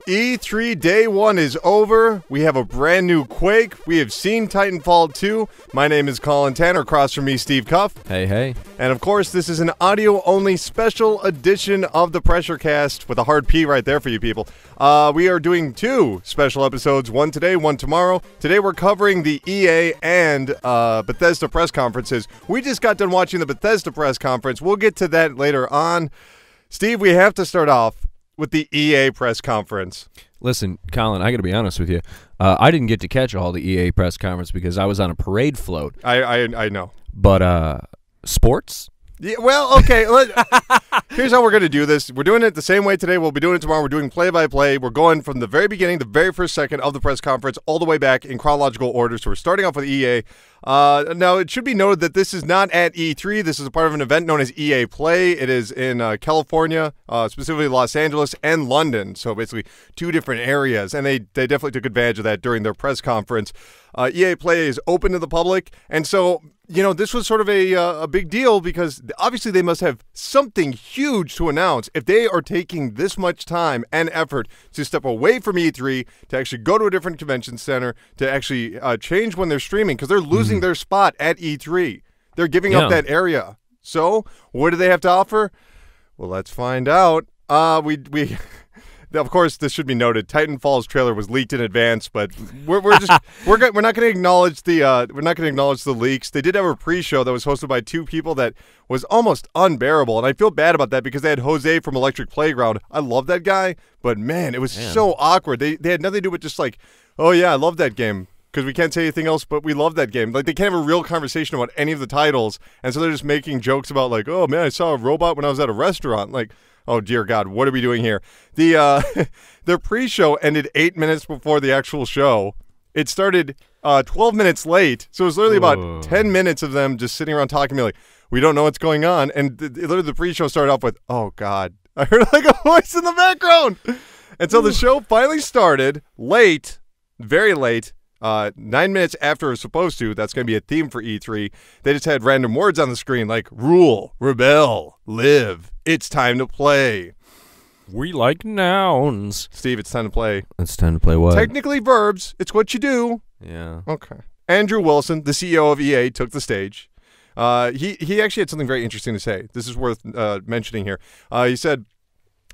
E3 Day 1 is over. We have a brand new Quake. We have seen Titanfall 2. My name is Colin Tanner. Across from me, Steve Cuff. Hey, hey. And of course, this is an audio-only special edition of the PRESSURECAST with a hard P right there for you people. We are doing two special episodes, one today, one tomorrow. Today we're covering the EA and Bethesda press conferences. We just got done watching the Bethesda press conference. We'll get to that later on. Steve, we have to start off with the EA press conference. Listen, Colin, I got to be honest with you. I didn't get to catch all the EA press conference because I was on a parade float. I know. But sports? Yeah, well, okay. Here's how we're going to do this. We're doing it the same way today. We'll be doing it tomorrow. We're doing play-by-play. We're going from the very beginning, the very first second of the press conference, all the way back in chronological order. So we're starting off with EA. Now, it should be noted that this is not at E3. This is a part of an event known as EA Play. It is in California, specifically Los Angeles and London. So basically two different areas. And they definitely took advantage of that during their press conference. EA Play is open to the public. And so, you know, this was sort of a big deal because obviously they must have something huge to announce if they are taking this much time and effort to step away from E3, to actually go to a different convention center, to actually change when they're streaming, because they're losing their spot at E3. They're giving up that area. So what do they have to offer? Well, let's find out. Of course, this should be noted. Titanfall's trailer was leaked in advance, but we're not going to acknowledge the leaks. They did have a pre-show that was hosted by two people that was almost unbearable, and I feel bad about that because they had Jose from Electric Playground. I love that guy, but man, it was so awkward. They had nothing to do with just like, oh yeah, I love that game, because we can't say anything else, but we love that game. Like, they can't have a real conversation about any of the titles, and so they're just making jokes about like, oh man, I saw a robot when I was at a restaurant. Like, oh, dear God, what are we doing here? Their pre-show ended 8 minutes before the actual show. It started 12 minutes late, so it was literally about 10 minutes of them just sitting around talking to me like, we don't know what's going on. And literally the pre-show started off with, oh, God. I heard like a voice in the background. And so the show finally started late, very late. 9 minutes after it was supposed to. That's going to be a theme for E3. They just had random words on the screen like rule, rebel, live. It's time to play. We like nouns. Steve, it's time to play. It's time to play what? Technically verbs. It's what you do. Yeah. Okay. Andrew Wilson, the CEO of EA, took the stage. He actually had something very interesting to say. This is worth mentioning here. He said,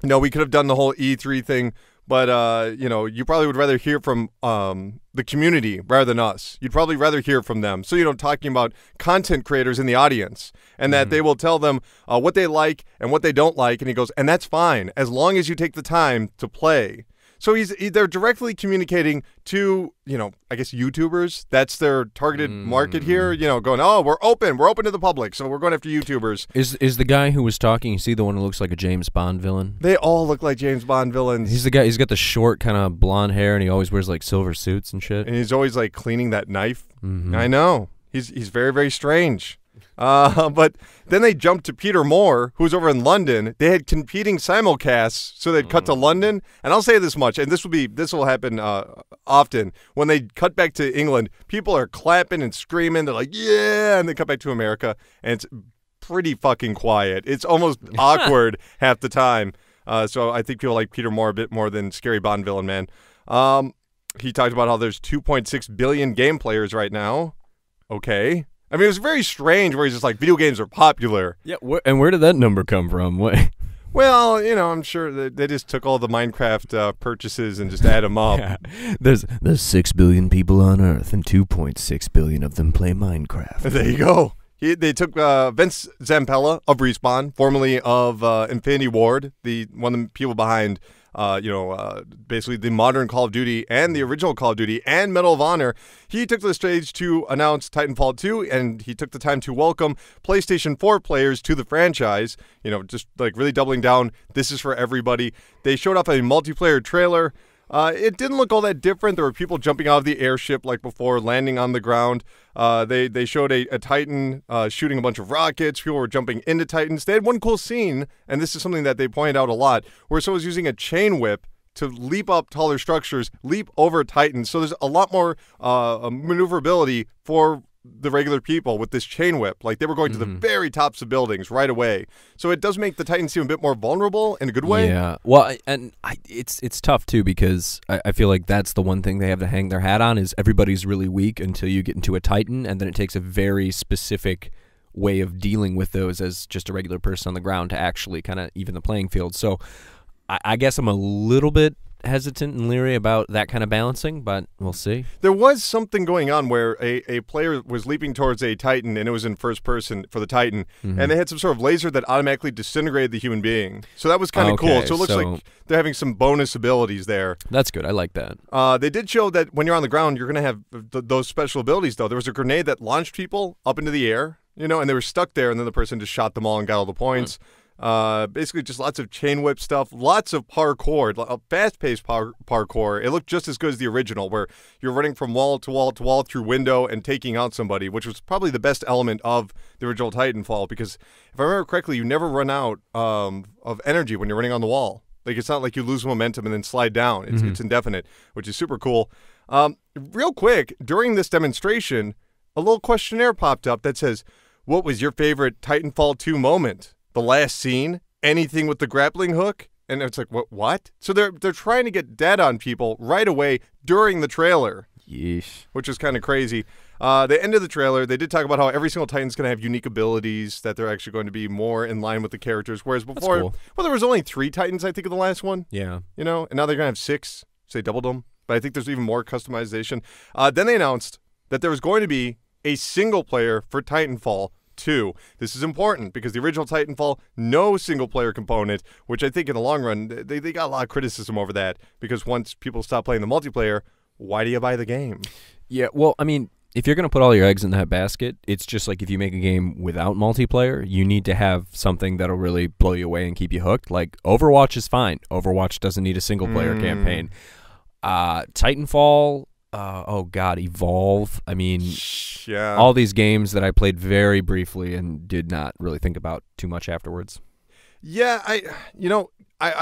no, we could have done the whole E3 thing, but, you know, you probably would rather hear from the community rather than us. You'd probably rather hear from them. So, you know, talking about content creators in the audience and that they will tell them what they like and what they don't like. And he goes, and that's fine as long as you take the time to play. So they're directly communicating to, you know, I guess YouTubers. That's their targeted market here. You know, going, oh, we're open to the public, so we're going after YouTubers. Is the guy who was talking? You see the one who looks like a James Bond villain? They all look like James Bond villains. He's the guy. He's got the short kind of blonde hair, and he always wears like silver suits and shit. And he's always like cleaning that knife. I know. He's very, very strange. But then they jumped to Peter Moore, who's over in London. They had competing simulcasts, so they'd cut to London. And I'll say this much, and this will happen often. When they cut back to England, people are clapping and screaming. They're like, yeah, and they cut back to America, and it's pretty fucking quiet. It's almost awkward half the time. So I think people like Peter Moore a bit more than Scary Bond villain, man. He talked about how there's 2.6 billion game players right now. Okay. I mean, it was very strange where he's just like, video games are popular. Yeah, and where did that number come from? Well, you know, I'm sure that they just took all the Minecraft purchases and just add them up. Yeah. There's 6 billion people on Earth, and 2.6 billion of them play Minecraft. There you go. They took Vince Zampella of Respawn, formerly of Infinity Ward, one of the people behind basically the modern Call of Duty and the original Call of Duty and Medal of Honor. He took the stage to announce Titanfall 2, and he took the time to welcome PlayStation 4 players to the franchise, you know, just like really doubling down. This is for everybody. They showed off a multiplayer trailer. It didn't look all that different. There were people jumping out of the airship like before, landing on the ground. They showed a Titan shooting a bunch of rockets. People were jumping into Titans. They had one cool scene, and this is something that they pointed out a lot, where someone was using a chain whip to leap up taller structures, leap over Titans. So there's a lot more maneuverability for the regular people with this chain whip. Like, they were going to the very tops of buildings right away. So it does make the Titans seem a bit more vulnerable in a good way. Yeah. Well, it's tough, too, because I feel like that's the one thing they have to hang their hat on is everybody's really weak until you get into a Titan, and then it takes a very specific way of dealing with those as just a regular person on the ground to actually kind of even the playing field. So I guess I'm a little bit hesitant and leery about that kind of balancing, but we'll see. There was something going on where a player was leaping towards a Titan, and it was in first person for the Titan, and they had some sort of laser that automatically disintegrated the human being. So that was kind of cool. So it looks like they're having some bonus abilities there. That's good. I like that. They did show that when you're on the ground, you're going to have those special abilities, though. There was a grenade that launched people up into the air, and they were stuck there, and then the person just shot them all and got all the points. Basically just lots of chain whip stuff, lots of parkour, fast-paced parkour. It looked just as good as the original, where you're running from wall to wall to wall through window and taking out somebody, which was probably the best element of the original Titanfall, because if I remember correctly, you never run out of energy when you're running on the wall. Like, it's not like you lose momentum and then slide down. It's indefinite, which is super cool. Real quick, during this demonstration, a little questionnaire popped up that says, what was your favorite Titanfall 2 moment? The last scene, anything with the grappling hook, and it's like, what? So they're trying to get dead on people right away during the trailer. Yeesh. Which is kind of crazy. The end of the trailer, they did talk about how every single Titan's going to have unique abilities, that they're actually going to be more in line with the characters, whereas before, cool. Well, there was only 3 Titans, I think, in the last one. Yeah. And now they're going to have 6, so they doubled them, but I think there's even more customization. Then they announced that there was going to be a single player for Titanfall 2. This is important because the original Titanfall, no single-player component, which I think in the long run, they got a lot of criticism over that, because once people stop playing the multiplayer, why do you buy the game? Yeah, well, I mean, if you're going to put all your eggs in that basket, it's just like if you make a game without multiplayer, you need to have something that'll really blow you away and keep you hooked. Like, Overwatch is fine. Overwatch doesn't need a single-player campaign. Titanfall... Evolve. I mean, yeah. All these games that I played very briefly and did not really think about too much afterwards. Yeah, I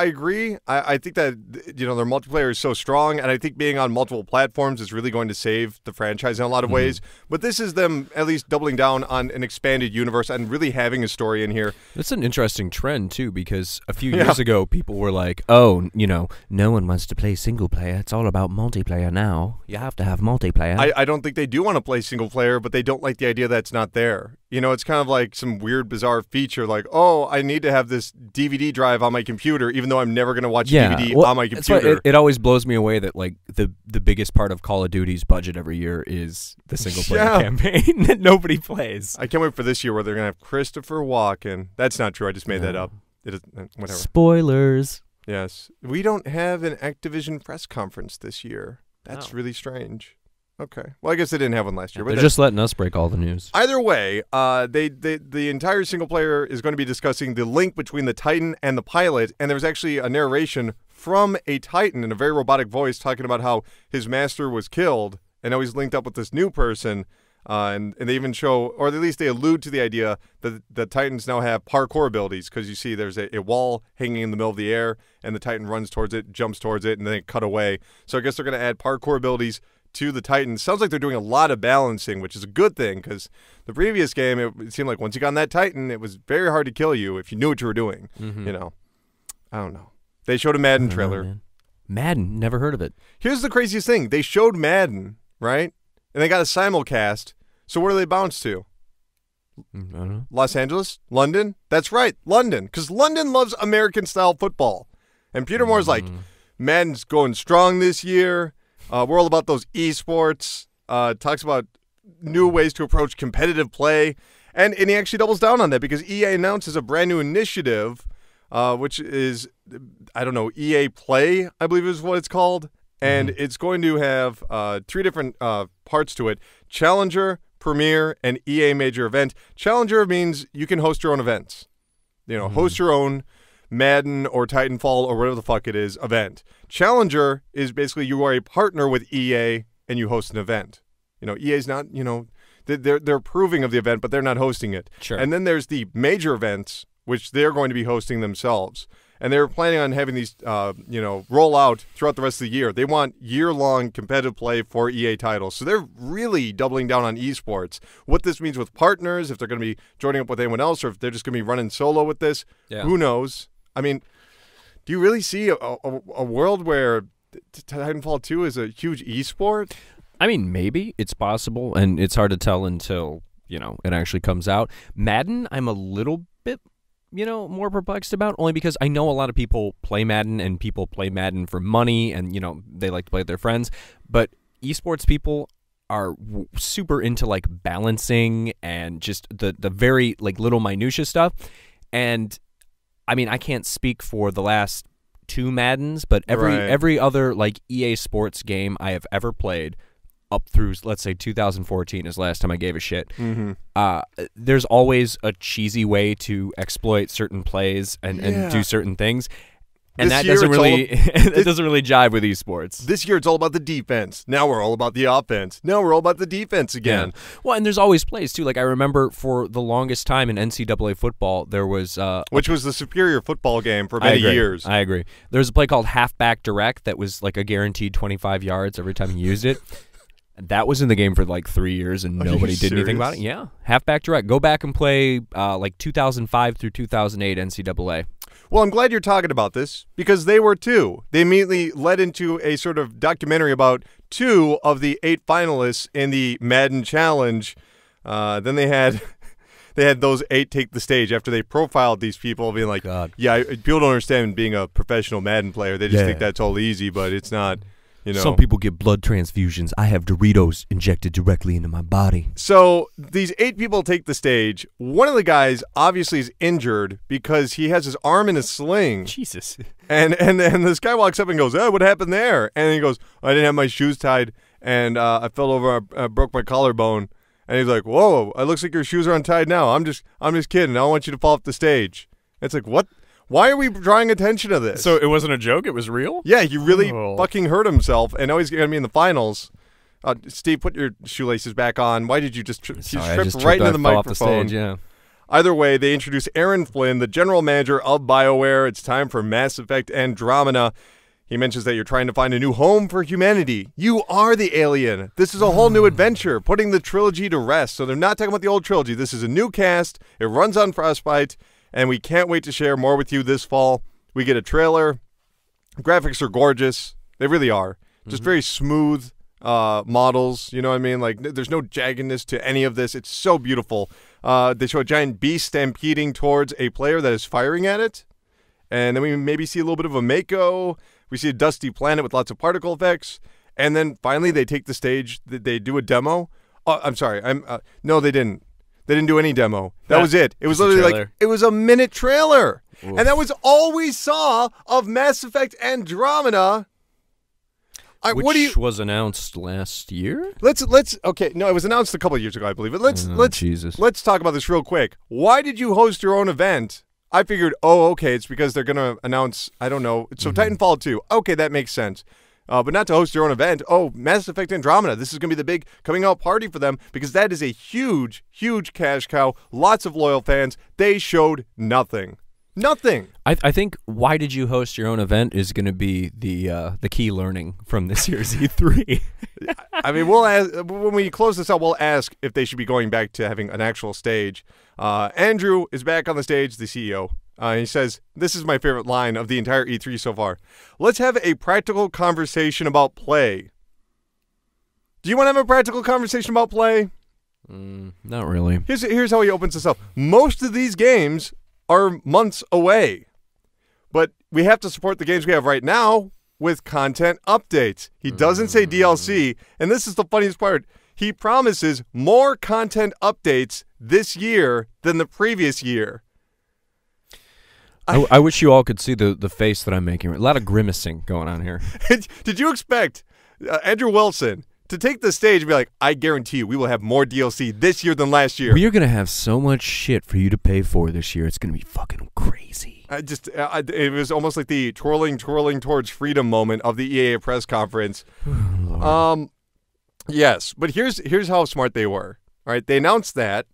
agree. I think that, their multiplayer is so strong, and I think being on multiple platforms is really going to save the franchise in a lot of ways. But this is them at least doubling down on an expanded universe and really having a story in here. That's an interesting trend, too, because a few years ago, people were like, oh, no one wants to play single player. It's all about multiplayer now. You have to have multiplayer. I don't think they do want to play single player, but they don't like the idea that it's not there. It's kind of like some weird, bizarre feature like, oh, I need to have this DVD drive on my computer, even though I'm never going to watch DVD on my computer. It always blows me away that, like, the biggest part of Call of Duty's budget every year is the single-player campaign that nobody plays. I can't wait for this year where they're going to have Christopher Walken. That's not true. I just made that up. It is, whatever. Spoilers. Yes. We don't have an Activision press conference this year. That's really strange. Okay. Well, I guess they didn't have one last year. But they're just letting us break all the news. Either way, the entire single player is going to be discussing the link between the Titan and the pilot, and there's actually a narration from a Titan in a very robotic voice talking about how his master was killed, and now he's linked up with this new person, and they even show, or at least they allude to the idea that the Titans now have parkour abilities, because you see there's a wall hanging in the middle of the air, and the Titan runs towards it, jumps towards it, and then they cut away. So I guess they're going to add parkour abilities to the Titans. Sounds like they're doing a lot of balancing, which is a good thing, because the previous game, it seemed like once you got on that Titan, it was very hard to kill you if you knew what you were doing. I don't know. They showed a Madden trailer. Madden? Never heard of it. Here's the craziest thing. They showed Madden, right? And they got a simulcast. So where do they bounce to? I don't know. Los Angeles? London? That's right, London. Because London loves American-style football. And Peter Moore's like, Madden's going strong this year. We're all about those esports. Talks about new ways to approach competitive play. And he actually doubles down on that because EA announces a brand new initiative, which is, EA Play, I believe is what it's called. And it's going to have 3 different parts to it. Challenger, Premier, and EA Major Event. Challenger means you can host your own events. Host your own Madden or Titanfall or whatever the fuck it is event. Challenger is basically you are a partner with EA and you host an event. EA's not, they're approving of the event, but they're not hosting it. Sure. And then there's the major events, which they're going to be hosting themselves. and they were planning on having these, roll out throughout the rest of the year. They want year-long competitive play for EA titles. So they're really doubling down on esports. What this means with partners, if they're going to be joining up with anyone else, or if they're just going to be running solo with this, who knows? I mean, do you really see a world where Titanfall 2 is a huge esport? I mean, maybe. It's possible, and it's hard to tell until, it actually comes out. Madden, I'm a little bit, more perplexed about, only because I know a lot of people play Madden, and people play Madden for money, and, they like to play with their friends. But esports people are super into, like, balancing and just the very, like, little minutia stuff. And, I mean, I can't speak for the last 2 Maddens, but every other, like, EA Sports game I have ever played up through, let's say, 2014 is the last time I gave a shit. There's always a cheesy way to exploit certain plays and do certain things. And that doesn't really doesn't really jive with esports. This year it's all about the defense. Now we're all about the offense. Now we're all about the defense again. Yeah. Well, and there's always plays too. Like I remember for the longest time in NCAA football, there was which was the superior football game for many years. I agree. There was a play called halfback direct that was like a guaranteed 25 yards every time you used it. That was in the game for like 3 years, and nobody did anything about it. Yeah, halfback direct. Go back and play like 2005 through 2008 NCAA. Well, I'm glad you're talking about this, because they were too. They immediately led into a sort of documentary about 2 of the 8 finalists in the Madden Challenge. Then they had those 8 take the stage after they profiled these people, being like, yeah, people don't understand being a professional Madden player. They just think that's all easy, but it's not. Some people get blood transfusions. I have Doritos injected directly into my body. So these 8 people take the stage. One of the guys obviously is injured because he has his arm in a sling. Jesus. And this guy walks up and goes, what happened there? And he goes, I didn't have my shoes tied, and I fell over, I broke my collarbone. And he's like, whoa, it looks like your shoes are untied now. I'm just kidding. I don't want you to fall off the stage. It's like, what? Why are we drawing attention to this? So it wasn't a joke? It was real? Yeah, he really fucking hurt himself, and now he's going to be in the finals. Steve, put your shoelaces back on. Why did you just trip right into the microphone? Off the stage, yeah. Either way, they introduce Aaron Flynn, the general manager of BioWare. It's time for Mass Effect Andromeda. He mentions that you're trying to find a new home for humanity. You are the alien. This is a whole new adventure, putting the trilogy to rest. So they're not talking about the old trilogy. This is a new cast. It runs on Frostbite. And we can't wait to share more with you this fall. We get a trailer. Graphics are gorgeous. They really are. Just very smooth models. You know what I mean? Like, there's no jaggedness to any of this. It's so beautiful. They show a giant beast stampeding towards a player that is firing at it. And then we maybe see a little bit of a Mako. We see a dusty planet with lots of particle effects. And then finally they take the stage. They do a demo. Oh, I'm sorry. No, they didn't. They didn't do any demo. That was it. It was literally like, it was a minute trailer. Oof. And that was all we saw of Mass Effect Andromeda. Which was announced last year? Okay, no, it was announced a couple of years ago, I believe. Let's talk about this real quick. Why did you host your own event? I figured, okay, it's because they're going to announce, I don't know. So Titanfall 2. Okay, that makes sense. But not to host your own event. Mass Effect Andromeda. This is going to be the big coming out party for them, because that is a huge, huge cash cow. Lots of loyal fans. They showed nothing. Nothing. I think why did you host your own event is going to be the key learning from this year's E3. I mean, we'll ask, when we close this out, we'll ask if they should be going back to having an actual stage. Andrew is back on the stage, the CEO. He says, this is my favorite line of the entire E3 so far. Let's have a practical conversation about play. Do you want to have a practical conversation about play? Not really. Here's how he opens this up. Most of these games are months away, but we have to support the games we have right now with content updates. He doesn't say DLC, and this is the funniest part. He promises more content updates this year than the previous year. I wish you all could see the face that I'm making. A lot of grimacing going on here. Did you expect Andrew Wilson to take the stage and be like, I guarantee you we will have more DLC this year than last year? We are going to have so much shit for you to pay for this year. It's going to be fucking crazy. It was almost like the twirling towards freedom moment of the EA press conference. Yes, but here's how smart they were. All right, they announced that.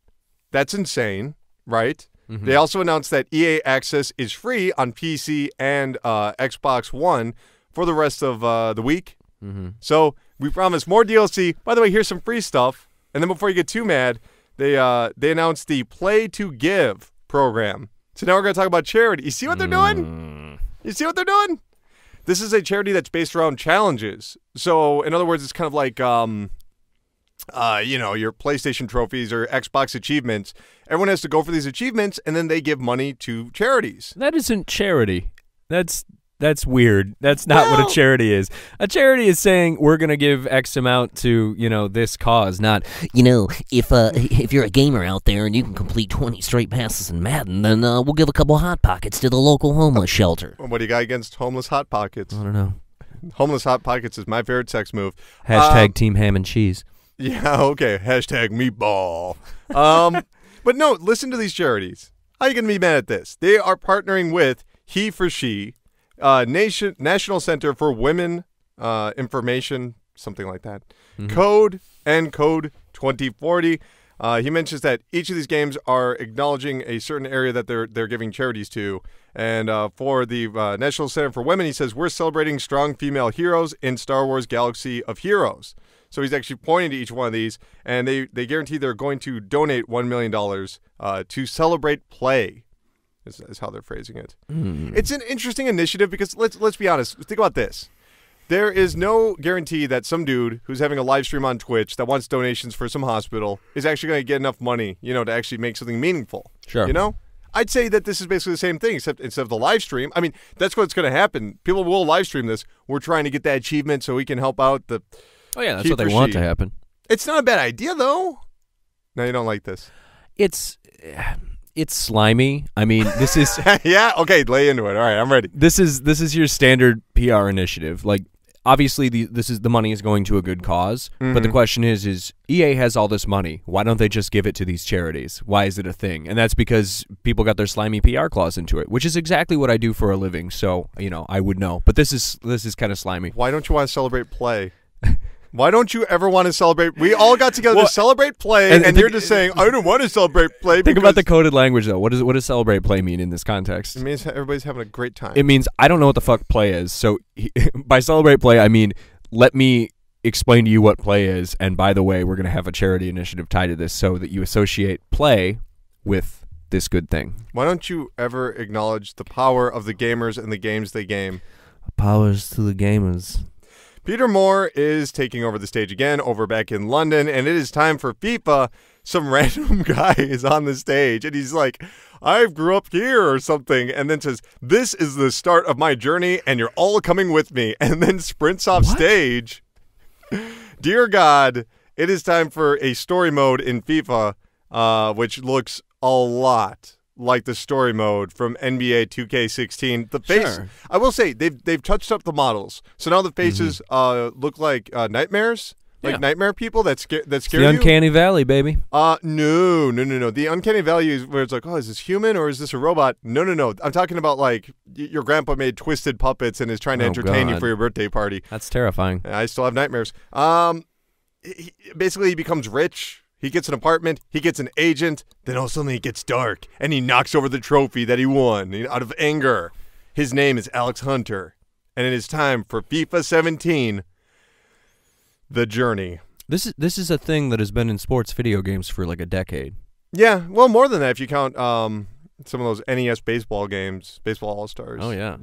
That's insane, right? Mm-hmm. They also announced that EA Access is free on PC and Xbox One for the rest of the week. Mm-hmm. So we promise more DLC. By the way, here's some free stuff. And then before you get too mad, they announced the Play to Give program. So now we're going to talk about charity. You see what they're doing? You see what they're doing? This is a charity that's based around challenges. So in other words, it's kind of like your PlayStation trophies or Xbox achievements. Everyone has to go for these achievements, and then they give money to charities. That isn't charity. That's weird. That's not what a charity is. A charity is saying we're going to give X amount to, this cause, not, if you're a gamer out there and you can complete 20 straight passes in Madden, then we'll give a couple Hot Pockets to the local homeless shelter. What do you got against homeless Hot Pockets? I don't know. Homeless Hot Pockets is my favorite sex move. Hashtag Team Ham and Cheese. Yeah, okay. Hashtag meatball. But no, listen to these charities. How are you going to be mad at this? They are partnering with He for She, National Center for Women Information, something like that, Code, and Code 2040. He mentions that each of these games are acknowledging a certain area that they're giving charities to. And for the National Center for Women, he says, we're celebrating strong female heroes in Star Wars Galaxy of Heroes. So he's actually pointing to each one of these, and they guarantee they're going to donate $1 million to celebrate play, is how they're phrasing it. It's an interesting initiative because let's be honest. Think about this. There is no guarantee that some dude who's having a live stream on Twitch that wants donations for some hospital is actually going to get enough money, to actually make something meaningful. Sure. I'd say that this is basically the same thing, except instead of the live stream. I mean, that's what's going to happen. People will live stream this. We're trying to get that achievement so we can help out the... Oh, yeah, that's what they want to happen. It's not a bad idea, though. No, you don't like this. It's slimy. I mean, this is... Yeah? Okay, lay into it. All right, I'm ready. This is your standard PR initiative. Like, obviously, the money is going to a good cause, but the question is EA has all this money. Why don't they just give it to these charities? Why is it a thing? And that's because people got their slimy PR clause into it, which is exactly what I do for a living. So, I would know. But this is kind of slimy. Why don't you want to celebrate play? Why don't you ever want to celebrate? We all got together to celebrate play, and you're just saying, I don't want to celebrate play. Think about the coded language, though. What does celebrate play mean in this context? It means everybody's having a great time. It means I don't know what the fuck play is. So by celebrate play, I mean, let me explain to you what play is. And by the way, we're going to have a charity initiative tied to this so that you associate play with this good thing. Why don't you ever acknowledge the power of the gamers and the games they game? Powers to the gamers. Peter Moore is taking over the stage again over back in London, and it is time for FIFA. Some random guy is on the stage, and he's like, I grew up here or something, and then says, this is the start of my journey, and you're all coming with me, and then sprints off stage. Dear God, it is time for a story mode in FIFA, which looks a lot like the story mode from NBA 2K16. The face, sure. I will say, they've touched up the models, so now the faces look like nightmares, like nightmare people that scare you. The Uncanny Valley, baby. No. The Uncanny Valley is where it's like, oh, is this human or is this a robot? No. I'm talking about like your grandpa made twisted puppets and is trying to entertain you for your birthday party. That's terrifying. I still have nightmares. Basically, he becomes rich. He gets an apartment, he gets an agent, then all of a sudden it gets dark, and he knocks over the trophy that he won out of anger. His name is Alex Hunter, and it is time for FIFA 17, The Journey. This is a thing that has been in sports video games for like a decade. Yeah, well, more than that if you count some of those NES baseball games, Baseball All-Stars. Oh, yeah.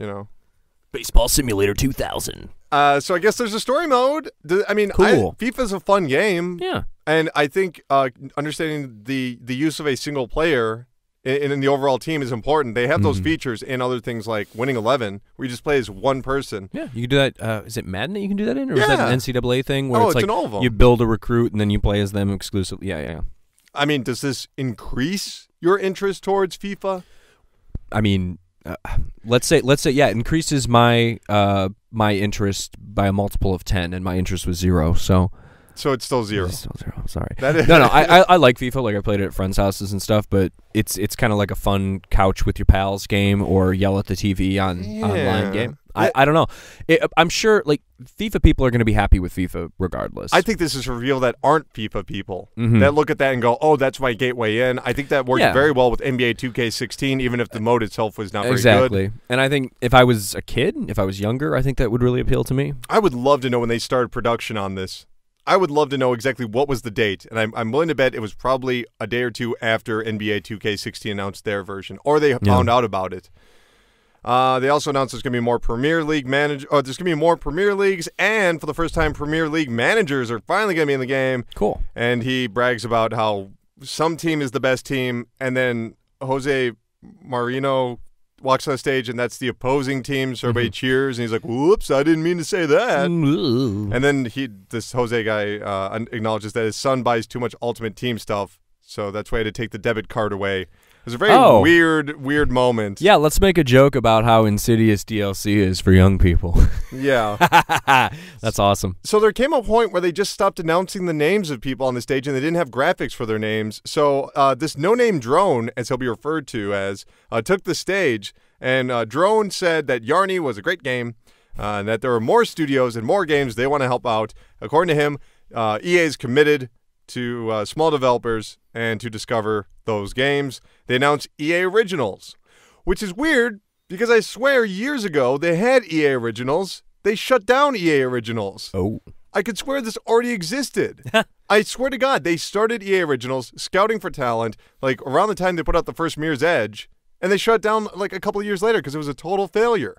Baseball Simulator 2000. So I guess there's a story mode. I mean, cool. FIFA's a fun game. Yeah. And I think understanding the use of a single player in the overall team is important. They have those features in other things like Winning 11, where you just play as one person. Yeah, you can do that. Is it Madden that you can do that in? Or is that an NCAA thing where it's like in all of them. You build a recruit and then you play as them exclusively? Yeah. I mean, does this increase your interest towards FIFA? I mean, let's say, yeah, it increases my my interest by a multiple of 10, and my interest was 0. So So it's still 0. It's still 0. I'm sorry. That is No, I like FIFA. Like I played it at friends' houses and stuff, but it's kind of like a fun couch with your pals game or yell at the TV online game. I don't know. I'm sure like FIFA people are going to be happy with FIFA regardless. I think this is for people that aren't FIFA people that look at that and go, "Oh, that's my gateway in." I think that works very well with NBA 2K16, even if the mode itself was not very good. Exactly. And I think if I was a kid, if I was younger, I think that would really appeal to me. I would love to know when they started production on this. I would love to know exactly what was the date, and I'm willing to bet it was probably a day or two after NBA 2K16 announced their version, or they found out about it. They also announced there's going to be more Premier League there's going to be more Premier Leagues, and for the first time, Premier League managers are finally going to be in the game. Cool. And he brags about how some team is the best team, and then Jose Mourinho walks on the stage, and that's the opposing team, so everybody cheers, and he's like, "Whoops, I didn't mean to say that." And then this Jose guy acknowledges that his son buys too much Ultimate Team stuff, so that's why he had to take the debit card away. It was a very weird moment. Yeah, let's make a joke about how insidious DLC is for young people. Yeah. That's awesome. So there came a point where they just stopped announcing the names of people on the stage, and they didn't have graphics for their names. So this no-name Drone, as he'll be referred to as, took the stage, and Drone said that Yarny was a great game, and that there are more studios and more games they want to help out. According to him, EA is committed to small developers and to discover those games. They announced EA Originals, which is weird because I swear years ago they had EA Originals. They shut down EA Originals. Oh. I could swear this already existed. I swear to God, they started EA Originals, scouting for talent, like around the time they put out the first Mirror's Edge, and they shut down like a couple of years later because it was a total failure.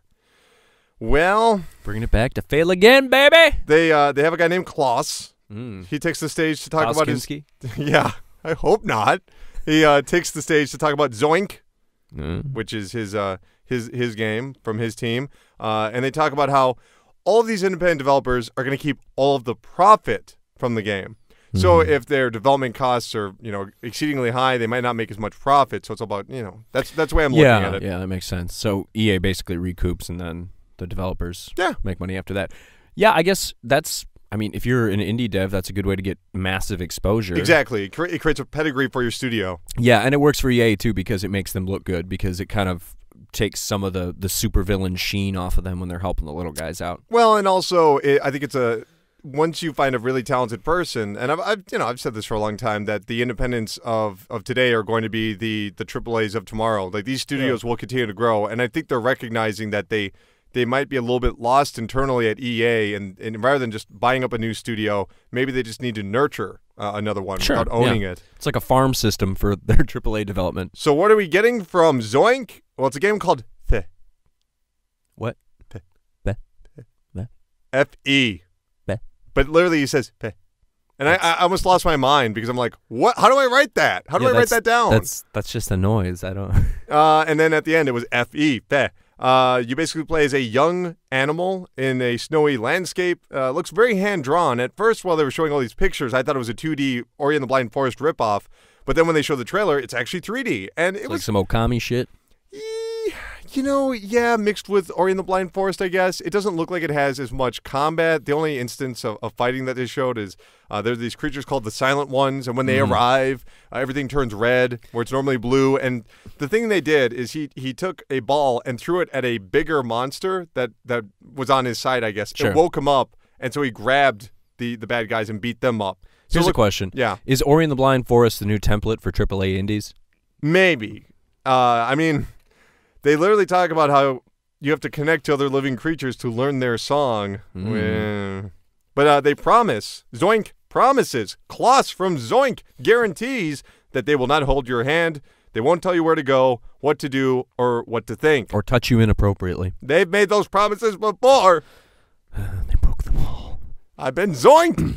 Well, bringing it back to fail again, baby. They have a guy named Klaus. He takes the stage to talk about his. Yeah, I hope not. He takes the stage to talk about Zoink, which is his game from his team, and they talk about how all of these independent developers are going to keep all of the profit from the game. So if their development costs are exceedingly high, they might not make as much profit. So it's all about that's the way I'm looking at it. Yeah, that makes sense. So EA basically recoups, and then the developers make money after that. Yeah, I guess that's. I mean, if you're an indie dev, that's a good way to get massive exposure. Exactly. It creates a pedigree for your studio. Yeah, and it works for EA, too, because it makes them look good, because it kind of takes some of the supervillain sheen off of them when they're helping the little guys out. Well, and also, I think it's once you find a really talented person, and I've said this for a long time, that the independents of today are going to be the AAAs of tomorrow. Like, these studios will continue to grow, and I think they're recognizing that they might be a little bit lost internally at EA, and rather than just buying up a new studio, maybe they just need to nurture another one without owning it. It's like a farm system for their AAA development. So what are we getting from Zoink? Well, it's a game called Fe. What? Fe. Fe. F-E. Fe. But literally he says Fe. And I almost lost my mind because I'm like, what? How do I write that? How do I write that down? That's just a noise. I don't. And then at the end it was F-E. Fe. You basically play as a young animal in a snowy landscape. Looks very hand-drawn. At first, while they were showing all these pictures, I thought it was a 2D Ori and the Blind Forest ripoff. But then when they showed the trailer, it's actually 3D. And it was like some Okami shit. Mixed with Ori and the Blind Forest, I guess. It doesn't look like it has as much combat. The only instance of fighting that they showed is there are these creatures called the Silent Ones, and when they arrive, everything turns red, where it's normally blue. And the thing they did is he took a ball and threw it at a bigger monster that was on his side, I guess. Sure. It woke him up, and so he grabbed the bad guys and beat them up. So Here's a question. Yeah. Is Ori and the Blind Forest the new template for AAA indies? Maybe. I mean, they literally talk about how you have to connect to other living creatures to learn their song. But they promise, Zoink promises, Klaus from Zoink guarantees that they will not hold your hand. They won't tell you where to go, what to do, or what to think. Or touch you inappropriately. They've made those promises before. They broke them all. I've been zoinked.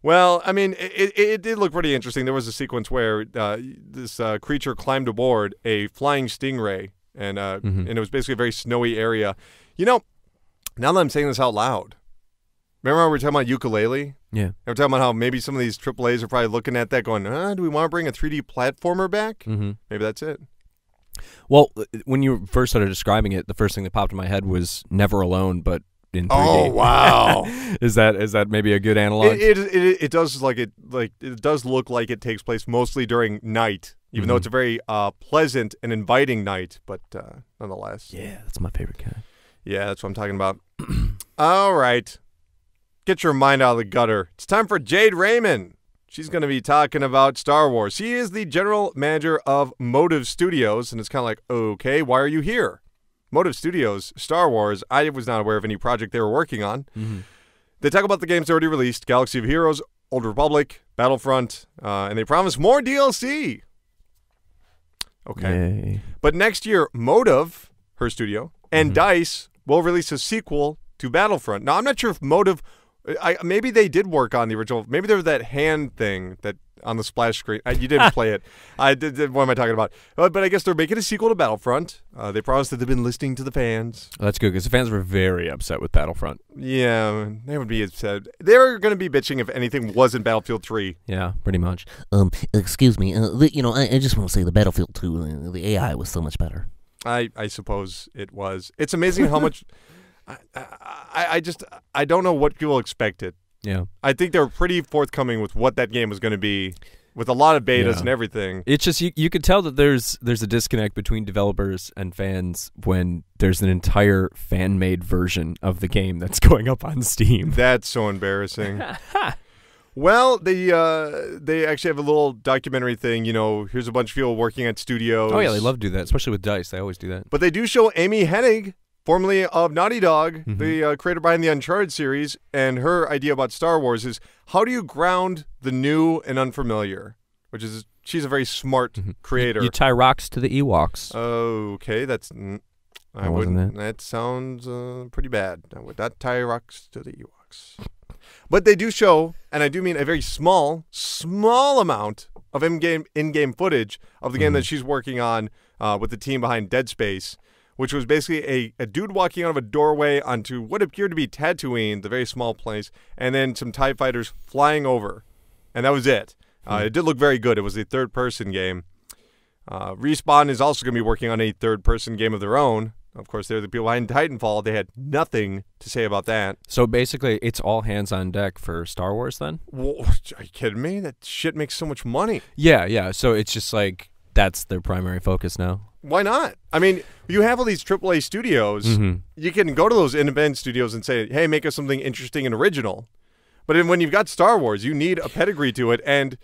Well, I mean, it did look pretty interesting. There was a sequence where this creature climbed aboard a flying stingray, and it was basically a very snowy area. Now that I'm saying this out loud, remember how we were talking about ukulele? Yeah. We're talking about how maybe some of these AAAs are probably looking at that going, do we want to bring a 3D platformer back? Maybe that's it. Well, when you first started describing it, the first thing that popped in my head was Never Alone, but in 3D. Oh wow! Is that maybe a good analog? It does it does look like it takes place mostly during night, even though it's a very pleasant and inviting night. But nonetheless, Yeah, that's my favorite kind. yeah, that's what I'm talking about. All right, get your mind out of the gutter. It's time for Jade Raymond. She's going to be talking about Star Wars. She is the general manager of Motive Studios, and it's kind of like, okay, why are you here? Motive Studios, Star Wars, I was not aware of any project they were working on. They talk about the games already released, Galaxy of Heroes, Old Republic, Battlefront, and they promise more DLC. Okay. Yay. But next year, Motive, her studio, and DICE will release a sequel to Battlefront. Now, I'm not sure if Motive... maybe they did work on the original. Maybe there was that hand thing that on the splash screen. You didn't play it. I did. What am I talking about? But I guess they're making a sequel to Battlefront. They promised that they've been listening to the fans. Well, that's good because the fans were very upset with Battlefront. Yeah, they would be upset. They were going to be bitching if anything wasn't Battlefield 3. Yeah, pretty much. Excuse me. I just want to say the Battlefield 2, the AI was so much better. I suppose it was. It's amazing how much. I don't know what people expected. Yeah. I think they were pretty forthcoming with what that game was going to be, with a lot of betas and everything. It's just you could tell that there's a disconnect between developers and fans when there's an entire fan-made version of the game that's going up on Steam. That's so embarrassing. Well, they actually have a little documentary thing. You know, here's a bunch of people working at studios. Oh yeah, they love to do that, especially with DICE. They always do that. But they do show Amy Hennig, formerly of Naughty Dog, the creator behind the Uncharted series, and her idea about Star Wars is how do you ground the new and unfamiliar? Which is, she's a very smart creator. You tie rocks to the Ewoks. Okay, that's... I wouldn't. That sounds pretty bad. I would not tie rocks to the Ewoks. But they do show, and I do mean a very small amount of in-game footage of the game that she's working on with the team behind Dead Space, which was basically a dude walking out of a doorway onto what appeared to be Tatooine, the very small place, and then some TIE fighters flying over. And that was it. It did look very good. It was a third-person game. Respawn is also going to be working on a third-person game of their own. Of course, they're the people behind Titanfall. They had nothing to say about that. So basically, it's all hands on deck for Star Wars then? Whoa, are you kidding me? That shit makes so much money. Yeah. So it's just like that's their primary focus now. Why not? I mean, you have all these AAA studios. You can go to those independent studios and say, hey, make us something interesting and original. But then when you've got Star Wars, you need a pedigree to it. And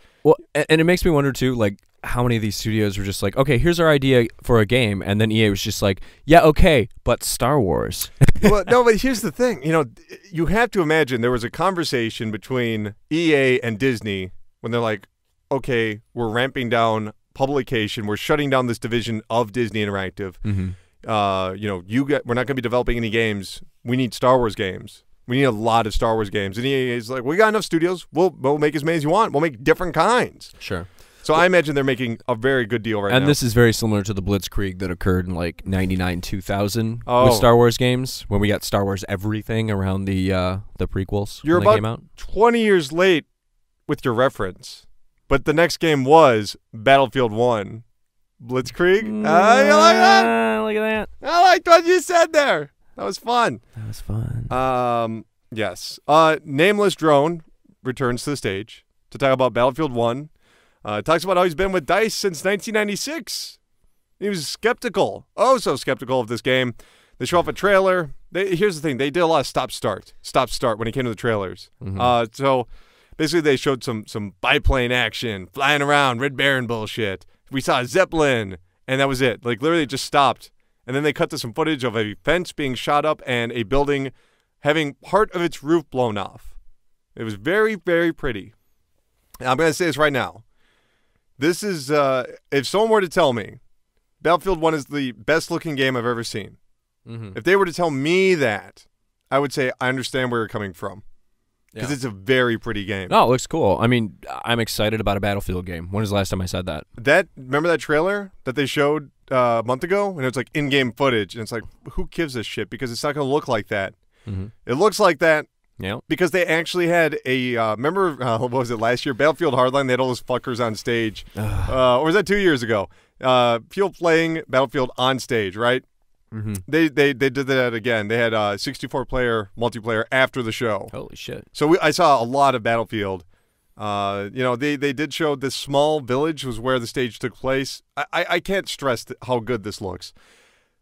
it makes me wonder, too, like, how many of these studios were just like, okay, here's our idea for a game. And then EA was just like, yeah, okay, but Star Wars. Well, no, but here's the thing. You know, you have to imagine there was a conversation between EA and Disney when they're like, okay, we're ramping down publication. We're shutting down this division of Disney Interactive. We're not going to be developing any games. We need Star Wars games. We need a lot of Star Wars games. And EA is like, we got enough studios. We'll make as many as you want. We'll make different kinds. Sure. So I imagine they're making a very good deal right now. And this is very similar to the Blitzkrieg that occurred in like 99, 2000 with Star Wars games, when we got Star Wars everything around the prequels. You're when they came about out. 20 years late with your reference, but the next game was Battlefield 1. Blitzkrieg? You like that? Look at that. I liked what you said there. That was fun. That was fun. Yes. Nameless Drone returns to the stage to talk about Battlefield 1. Talks about how he's been with DICE since 1996. He was skeptical. Oh, so skeptical of this game. They show off a trailer. Here's the thing. They did a lot of stop-start when it came to the trailers. So basically they showed some biplane action, flying around, Red Baron bullshit. We saw a Zeppelin, and that was it. Like, literally just stopped. And then they cut to some footage of a fence being shot up and a building having part of its roof blown off. It was very, very pretty. And I'm going to say this right now. This is, if someone were to tell me Battlefield 1 is the best-looking game I've ever seen, if they were to tell me that, I would say I understand where you're coming from. Because it's a very pretty game. No, it looks cool. I mean, I'm excited about a Battlefield game. When was the last time I said that? Remember that trailer that they showed a month ago? And it was like in-game footage. And it's like, who gives a shit? Because it's not going to look like that. It looks like that. Yeah. Because they actually had a, remember, what was it, last year? Battlefield Hardline, they had all those fuckers on stage. Or was that 2 years ago? People playing Battlefield on stage, right? They did that again. They had 64-player multiplayer after the show. Holy shit. So I saw a lot of Battlefield. They did show this small village was where the stage took place. I can't stress how good this looks.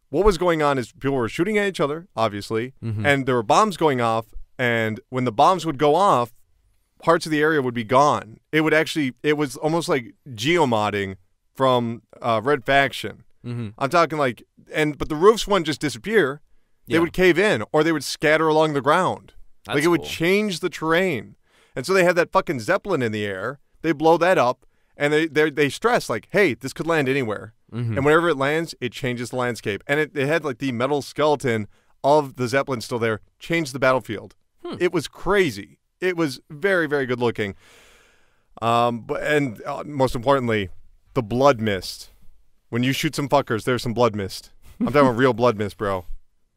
What was going on is people were shooting at each other, obviously, and there were bombs going off, and when the bombs would go off, parts of the area would be gone. It was almost like geomodding from Red Faction. I'm talking but the roofs wouldn't just disappear. They would cave in, or they would scatter along the ground. That's it would cool. change the terrain. And so they had that fucking Zeppelin in the air. They blow that up, and they stress, hey, this could land anywhere. And whenever it lands, it changes the landscape. And it had, the metal skeleton of the Zeppelin still there, changed the battlefield. It was crazy. It was very, very good looking. Most importantly, the blood mist. When you shoot some fuckers, there's some blood mist. I'm talking about real blood mist, bro.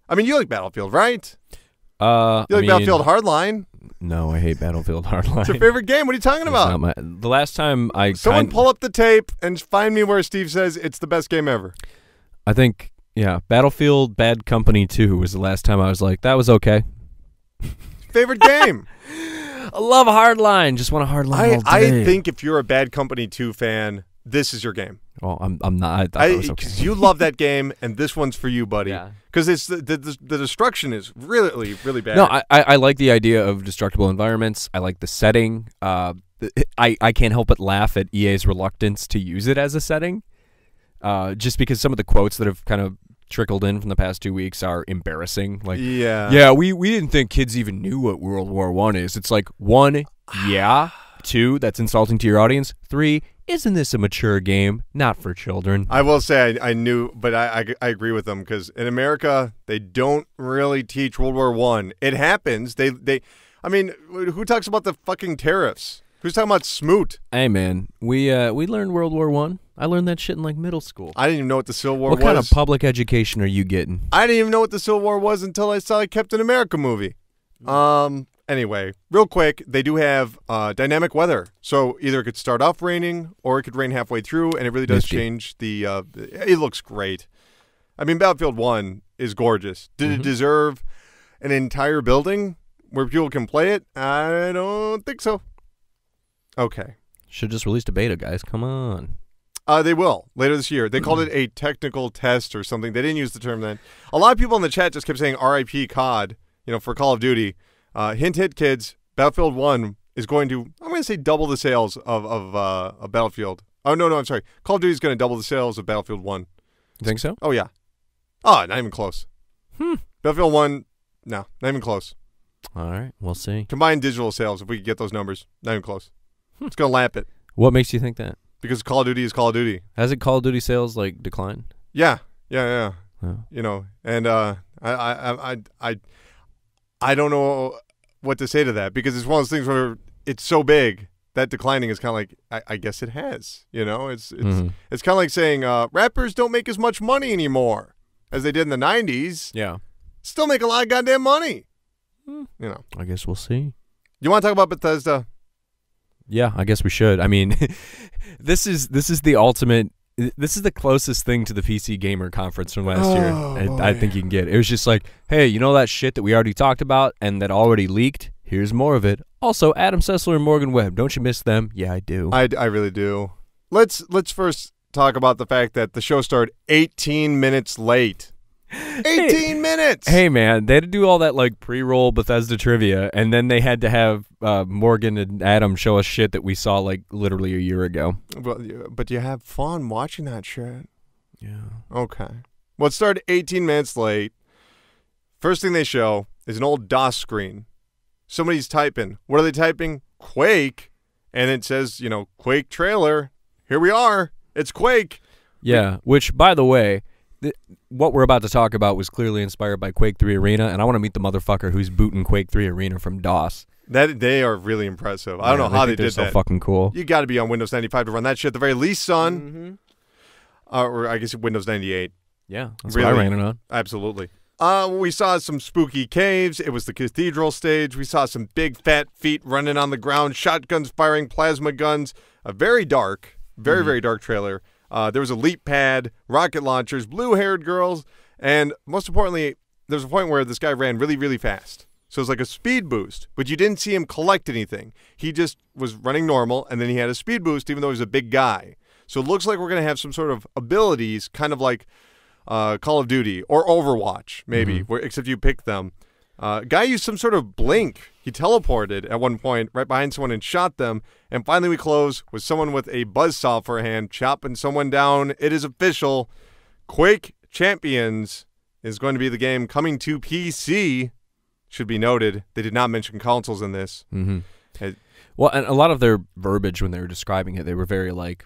I mean, you like Battlefield, right? You like Battlefield Hardline? No, I hate Battlefield Hardline. It's your favorite game. What are you talking about? The last time Someone pull up the tape and find me where Steve says it's the best game ever. I think, Battlefield Bad Company 2 was the last time I was like, that was okay. Favorite game? I love Hardline. Just want a Hardline all day. I think if you're a Bad Company 2 fan, this is your game. Well, I'm not. I thought that was okay. Because you love that game, and this one's for you, buddy. Because it's the destruction is really, really bad. No, I like the idea of destructible environments. I like the setting. I can't help but laugh at EA's reluctance to use it as a setting, just because some of the quotes that have kind of trickled in from the past 2 weeks are embarrassing. We didn't think kids even knew what World War I is. It's 1, yeah. 2, that's insulting to your audience. 3, isn't this a mature game? Not for children. I will say I knew, but I agree with them because in America they don't really teach World War I. It happens. I mean, who talks about the fucking tariffs? Who's talking about smoot? Hey man, we learned World War I. I learned that shit in middle school. I didn't even know what the Civil War was. What kind of public education are you getting? I didn't even know what the Civil War was until I saw a Captain America movie. Anyway, real quick, they do have dynamic weather. So either it could start off raining or it could rain halfway through, and it really does change the it looks great. I mean, Battlefield 1 is gorgeous. Did it deserve an entire building where people can play it? I don't think so. Okay. Should just released a beta, guys. Come on. They will later this year. They called it a technical test or something. They didn't use the term then. A lot of people in the chat just kept saying RIP COD, for Call of Duty. Hint, kids, Battlefield 1 is going to, I'm going to say double the sales of Battlefield. Oh, no, I'm sorry. Call of Duty is going to double the sales of Battlefield 1. You think so? Oh, yeah. Oh, not even close. Battlefield 1, no, not even close. All right, we'll see. Combined digital sales, if we could get those numbers, not even close. It's going to lap it. What makes you think that? Because Call of Duty is Call of Duty. Hasn't Call of Duty sales, declined? Yeah. Oh. And I don't know what to say to that because it's one of those things where it's so big that declining is kind of I guess it has. It's kind of like saying rappers don't make as much money anymore as they did in the 90s. Yeah. Still make a lot of goddamn money. I guess we'll see. You want to talk about Bethesda? Yeah, I guess we should. I mean, this is the ultimate. This is the closest thing to the PC Gamer conference from last year I think you can get. It was just hey, you know that shit that we already talked about and that already leaked? Here's more of it. Also, Adam Sessler and Morgan Webb. Don't you miss them? Yeah, I do. I really do. Let's first talk about the fact that the show started 18 minutes late. 18 minutes! Hey, man, they had to do all that, pre-roll Bethesda trivia, and then they had to have Morgan and Adam show us shit that we saw, literally a year ago. Well, but you have fun watching that shit. Yeah. Okay. Well, it started 18 minutes late. First thing they show is an old DOS screen. Somebody's typing. What are they typing? Quake. And it says, Quake trailer. Here we are. It's Quake. Yeah, which, by the way, what we're about to talk about was clearly inspired by Quake 3 Arena, and I want to meet the motherfucker who's booting Quake 3 Arena from DOS. They are really impressive. I don't know how they did that. They're so fucking cool. You got to be on Windows 95 to run that shit at the very least, son. Or I guess Windows 98. Yeah, that's what I ran it on. Absolutely. We saw some spooky caves. It was the cathedral stage. We saw some big fat feet running on the ground, shotguns firing, plasma guns. A very dark, very dark trailer. There was a leap pad, rocket launchers, blue-haired girls, And most importantly, there's a point where this guy ran really, really fast. So it was like a speed boost, but you didn't see him collect anything. He just was running normal, and then he had a speed boost even though he's a big guy. So it looks like we're going to have some sort of abilities, kind of like Call of Duty or Overwatch, maybe, where except you pick them. Guy used some sort of blink. He teleported at one point right behind someone and shot them. And finally we close with someone with a buzzsaw for a hand, chopping someone down. It is official. Quake Champions is going to be the game coming to PC. Should be noted, they did not mention consoles in this. Well, and a lot of their verbiage when they were describing it, they were very like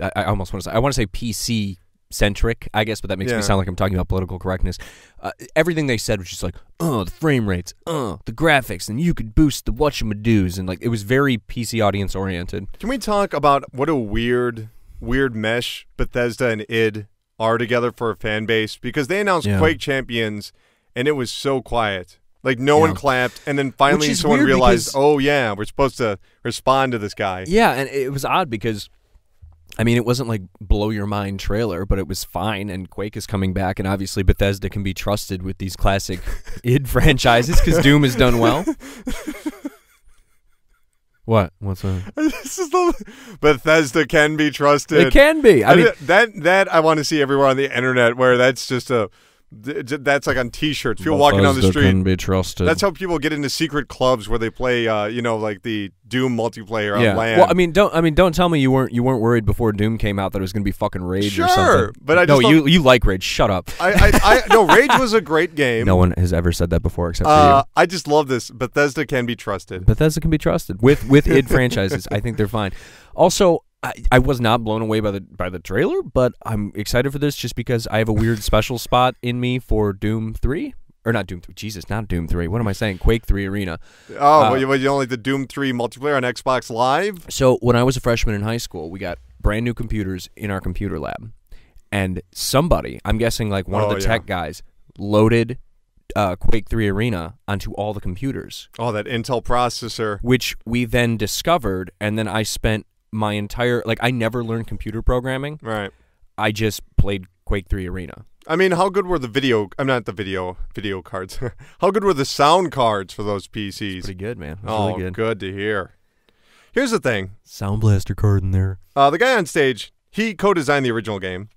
I almost want to say, I want to say PC centric, I guess, but that makes me sound like I'm talking about political correctness. Everything they said was just like, the frame rates, the graphics, and you could boost the whatchamadoos, and like it was very PC audience oriented. Can we talk about what a weird mesh Bethesda and id are together for a fan base? Because they announced Quake Champions, and it was so quiet. Like, no one clapped, and then finally someone realized, oh, yeah, we're supposed to respond to this guy. Yeah, and it was odd because, I mean, it wasn't like blow-your-mind trailer, but it was fine, and Quake is coming back, and obviously Bethesda can be trusted with these classic id franchises because Doom has done well. What? What's that? This is Bethesda can be trusted. It can be. I mean, that I want to see everywhere on the internet where that's just that's like on T-shirts. People walking down the street. Can be trusted. That's how people get into secret clubs where they play, like the Doom multiplayer on LAN. Well, don't tell me you weren't worried before Doom came out that it was going to be fucking Rage or something. Sure, but I just you like Rage. Shut up. No, Rage was a great game. No one has ever said that before except for you. I just love this. Bethesda can be trusted. Bethesda can be trusted with id franchises. I think they're fine. Also, I was not blown away by the trailer, but I'm excited for this just because I have a weird special spot in me for Doom 3. Or not Doom 3. Jesus, not Doom 3. What am I saying? Quake 3 Arena. Oh, you don't like the Doom 3 multiplayer on Xbox Live? So when I was a freshman in high school, we got brand new computers in our computer lab. And somebody, I'm guessing like one of the tech guys, loaded Quake 3 Arena onto all the computers. Oh, that Intel processor. Which we then discovered, and then I spent my entire, like, I never learned computer programming. Right. I just played Quake 3 Arena. I mean, how good were the video cards. How good were the sound cards for those PCs? Pretty good, man. Really good. Good to hear. Here's the thing. Sound Blaster card in there. The guy on stage, he co-designed the original game.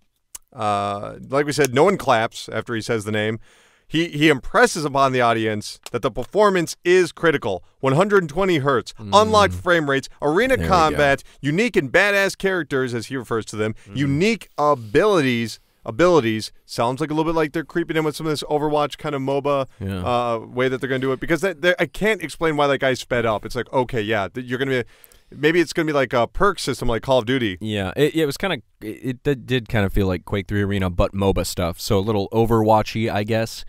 Like we said, no one claps after he says the name. He impresses upon the audience that the performance is critical. 120 hertz, unlocked frame rates, arena combat, unique and badass characters, as he refers to them, unique abilities. Sounds like a little bit like they're creeping in with some of this Overwatch kind of MOBA way that they're going to do it. Because I can't explain why that guy sped up. It's like, okay, yeah, you're going to be... Maybe it's going to be like a perk system like Call of Duty. Yeah, it was kind of... It did kind of feel like Quake 3 Arena, but MOBA stuff. So a little Overwatchy, I guess.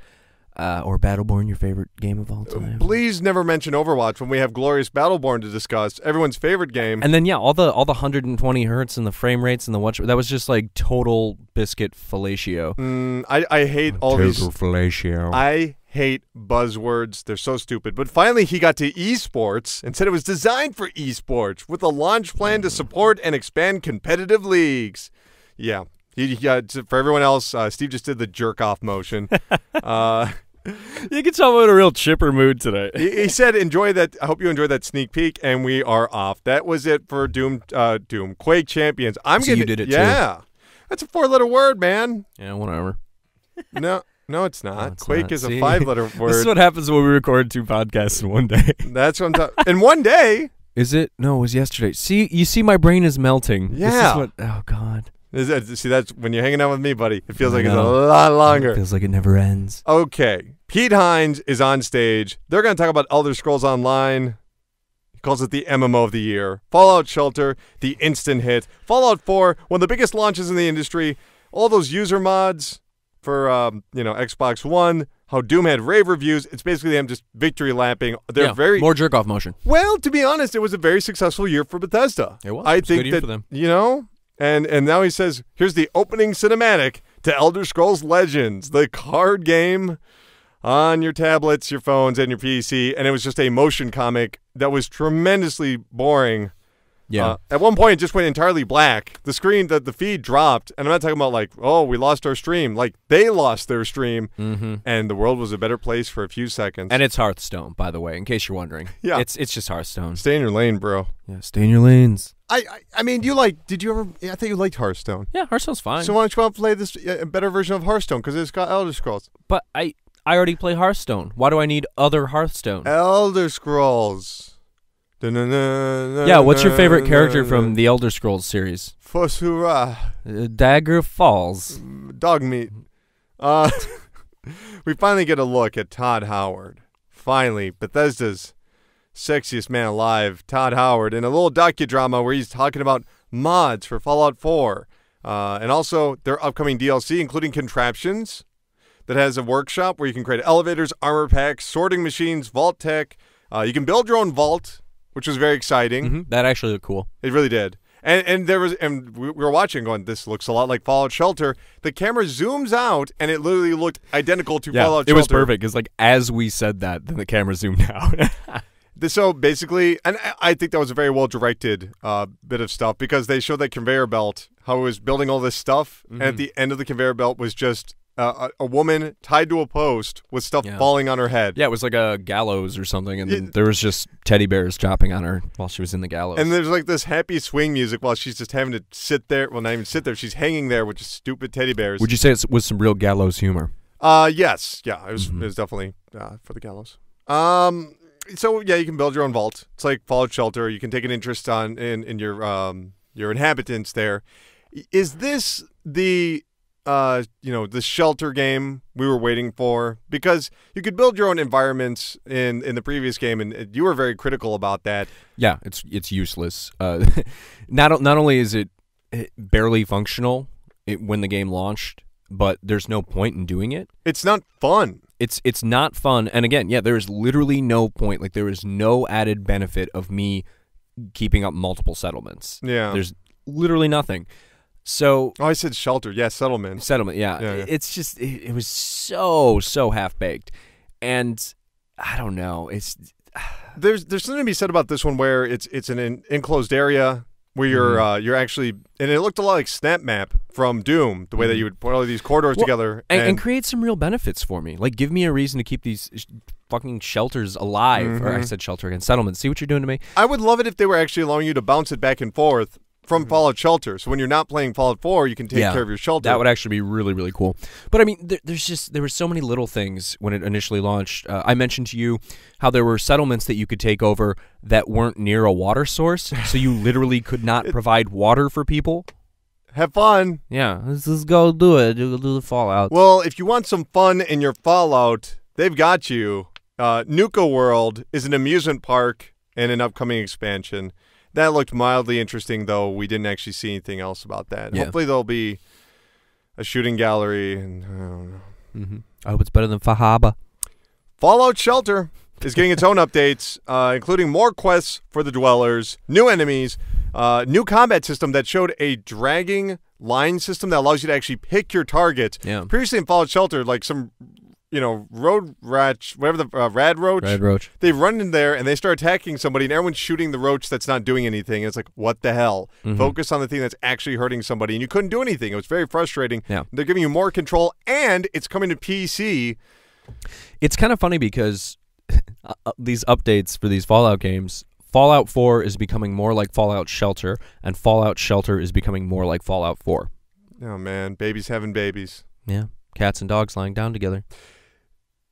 Or Battleborn, your favorite game of all time. Please never mention Overwatch when we have glorious Battleborn to discuss. Everyone's favorite game. And then, all the 120 hertz and the frame rates and the watch. That was just like total biscuit fellatio. I hate all these... Total fellatio. I hate buzzwords. They're so stupid. But finally, he got to esports and said it was designed for esports with a launch plan to support and expand competitive leagues. Yeah. For everyone else, Steve just did the jerk-off motion. You can tell I'm in a real chipper mood today. He said, "Enjoy that. I hope you enjoyed that sneak peek." And we are off. That was it for Doom Quake Champions. You did it too. Yeah, that's a 4-letter word, man. Yeah, whatever. No, it's not. No, it's Quake not. is a 5-letter word. This is what happens when we record 2 podcasts in one day. That's what I'm talking. In one day. Is it? No, it was yesterday. See, you see, my brain is melting. Yeah. This is what. Oh God. See, that's when you're hanging out with me, buddy. It feels like it's a lot longer. It feels like it never ends. Okay. Pete Hines is on stage. They're going to talk about Elder Scrolls Online. He calls it the MMO of the year. Fallout Shelter, the instant hit. Fallout 4, one of the biggest launches in the industry. All those user mods for Xbox One. How Doom had rave reviews. It's basically them just victory lapping. They're more jerk off motion. Well, to be honest, it was a very successful year for Bethesda. It was. I think a good year for them. And now he says, here's the opening cinematic to Elder Scrolls Legends, the card game on your tablets, your phones, and your PC. And it was just a motion comic that was tremendously boring. Yeah. At one point, it just went entirely black. The screen, the feed dropped, and I'm not talking about like, oh, we lost our stream. Like, they lost their stream, and the world was a better place for a few seconds. And it's Hearthstone, by the way, in case you're wondering. Yeah. It's just Hearthstone. Stay in your lane, bro. Yeah, stay in your lanes. I mean, did you ever, I think you liked Hearthstone. Yeah, Hearthstone's fine. So why don't you want to play this a better version of Hearthstone, because it's got Elder Scrolls. But I already play Hearthstone. Why do I need other Hearthstone? Elder Scrolls. Yeah, what's your favorite character from the Elder Scrolls series? Fosura. Dagger Falls. Dog meat. We finally get a look at Todd Howard. Finally, Bethesda's sexiest man alive, Todd Howard, in a little docudrama where he's talking about mods for Fallout 4. And also their upcoming DLC, including Contraptions, that has a workshop where you can create elevators, armor packs, sorting machines, vault tech. You can build your own vault, which was very exciting. That actually looked cool. It really did. And we were watching going, this looks a lot like Fallout Shelter. The camera zooms out, and it literally looked identical to Fallout Shelter. It was perfect, because like, as we said that, then the camera zoomed out. So basically, and I think that was a very well-directed bit of stuff, because they showed that conveyor belt, how it was building all this stuff, and at the end of the conveyor belt was just a woman tied to a post with stuff falling on her head. Yeah, it was like a gallows or something, and then there was just teddy bears chopping on her while she was in the gallows. And there's like this happy swing music while she's just having to sit there. Well, not even sit there. She's hanging there with just stupid teddy bears. Would you say it was some real gallows humor? Yes. Yeah, it was definitely for the gallows. So, yeah, you can build your own vault. It's like Fallout Shelter. You can take an interest in your inhabitants there. Is this the the Shelter game we were waiting for? Because you could build your own environments in the previous game, and you were very critical about that. Yeah, it's useless. Not only is it barely functional when the game launched, but there's no point in doing it. It's not fun. It's not fun. And again, yeah, there is literally no point. Like, there is no added benefit of me keeping up multiple settlements. Yeah. There's literally nothing. So, I said Shelter. Yeah, Settlement. Yeah. It's just, it was so half-baked. And I don't know. There's something to be said about this one where it's an enclosed area where you're actually, and it looked a lot like Snap Map from Doom, the way that you would put all of these corridors together. And create some real benefits for me. Like, give me a reason to keep these fucking shelters alive. Or I said shelter again. Settlements. See what you're doing to me? I would love it if they were actually allowing you to bounce it back and forth from Fallout Shelter. So when you're not playing Fallout 4, you can take care of your shelter. That would actually be really, really cool. But I mean, there were so many little things when it initially launched. I mentioned to you how there were settlements that you could take over that weren't near a water source, so you literally could not provide water for people. Have fun. Yeah, let's just go do it. Do the Fallout. Well, if you want some fun in your Fallout, they've got you. Nuka World is an amusement park and an upcoming expansion. That looked mildly interesting, though we didn't actually see anything else about that. Yeah. Hopefully there'll be a shooting gallery, and I don't know. I hope it's better than Fahaba. Fallout Shelter is getting its own updates, including more quests for the dwellers, new enemies, new combat system that showed a dragging line system that allows you to actually pick your target. Yeah. Previously in Fallout Shelter, like some road ratch, whatever the rad roach. They run in there and they start attacking somebody, and everyone's shooting the roach that's not doing anything. And it's like, what the hell? Focus on the thing that's actually hurting somebody, and you couldn't do anything. It was very frustrating. Yeah. They're giving you more control, and it's coming to PC. It's kind of funny because these updates for these Fallout games, Fallout 4 is becoming more like Fallout Shelter, and Fallout Shelter is becoming more like Fallout 4. Oh man, babies having babies. Yeah, cats and dogs lying down together.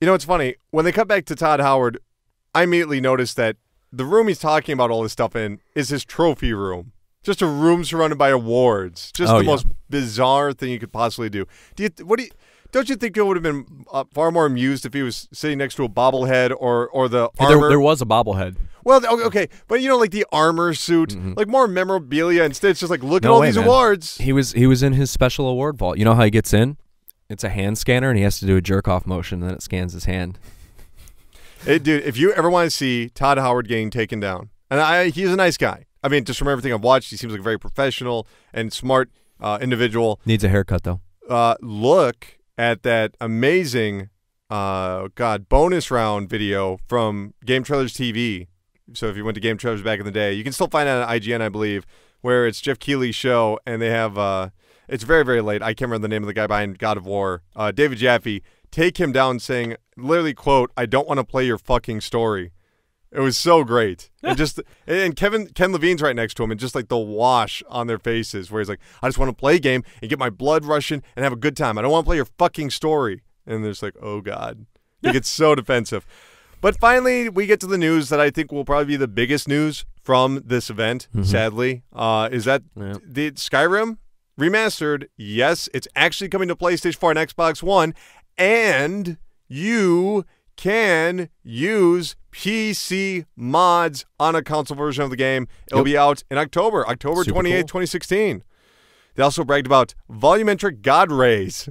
You know, it's funny. When they cut back to Todd Howard, I immediately noticed that the room he's talking about all this stuff in is his trophy room. Just a room surrounded by awards. Just the most bizarre thing you could possibly do. Don't you think it would have been far more amused if he was sitting next to a bobblehead or the armor? There was a bobblehead. Well, okay, but like the armor suit, like more memorabilia. Instead, it's just like, look at all these awards. He was in his special award vault. You know how he gets in? It's a hand scanner, and he has to do a jerk-off motion, and then it scans his hand. Hey, dude, if you ever want to see Todd Howard getting taken down, and he's a nice guy. I mean, just from everything I've watched, he seems like a very professional and smart individual. Needs a haircut, though. Look at that amazing, bonus round video from Game Trailers TV. So if you went to Game Trailers back in the day, you can still find it on IGN, I believe, where it's Jeff Keighley's show, and they have it's very, very late. I can't remember the name of the guy behind God of War. David Jaffe, take him down saying, literally, quote, "I don't want to play your fucking story." It was so great. And Ken Levine's right next to him, and just like the wash on their faces where he's like, "I just want to play a game and get my blood rushing and have a good time. I don't want to play your fucking story." And they're just like, "Oh, God." He gets so defensive. But finally, we get to the news that I think will probably be the biggest news from this event, sadly, is that the Skyrim remastered, yes, it's actually coming to PlayStation 4 and Xbox One, and you can use PC mods on a console version of the game. It'll be out in October 28th, cool. 2016. They also bragged about volumetric God rays.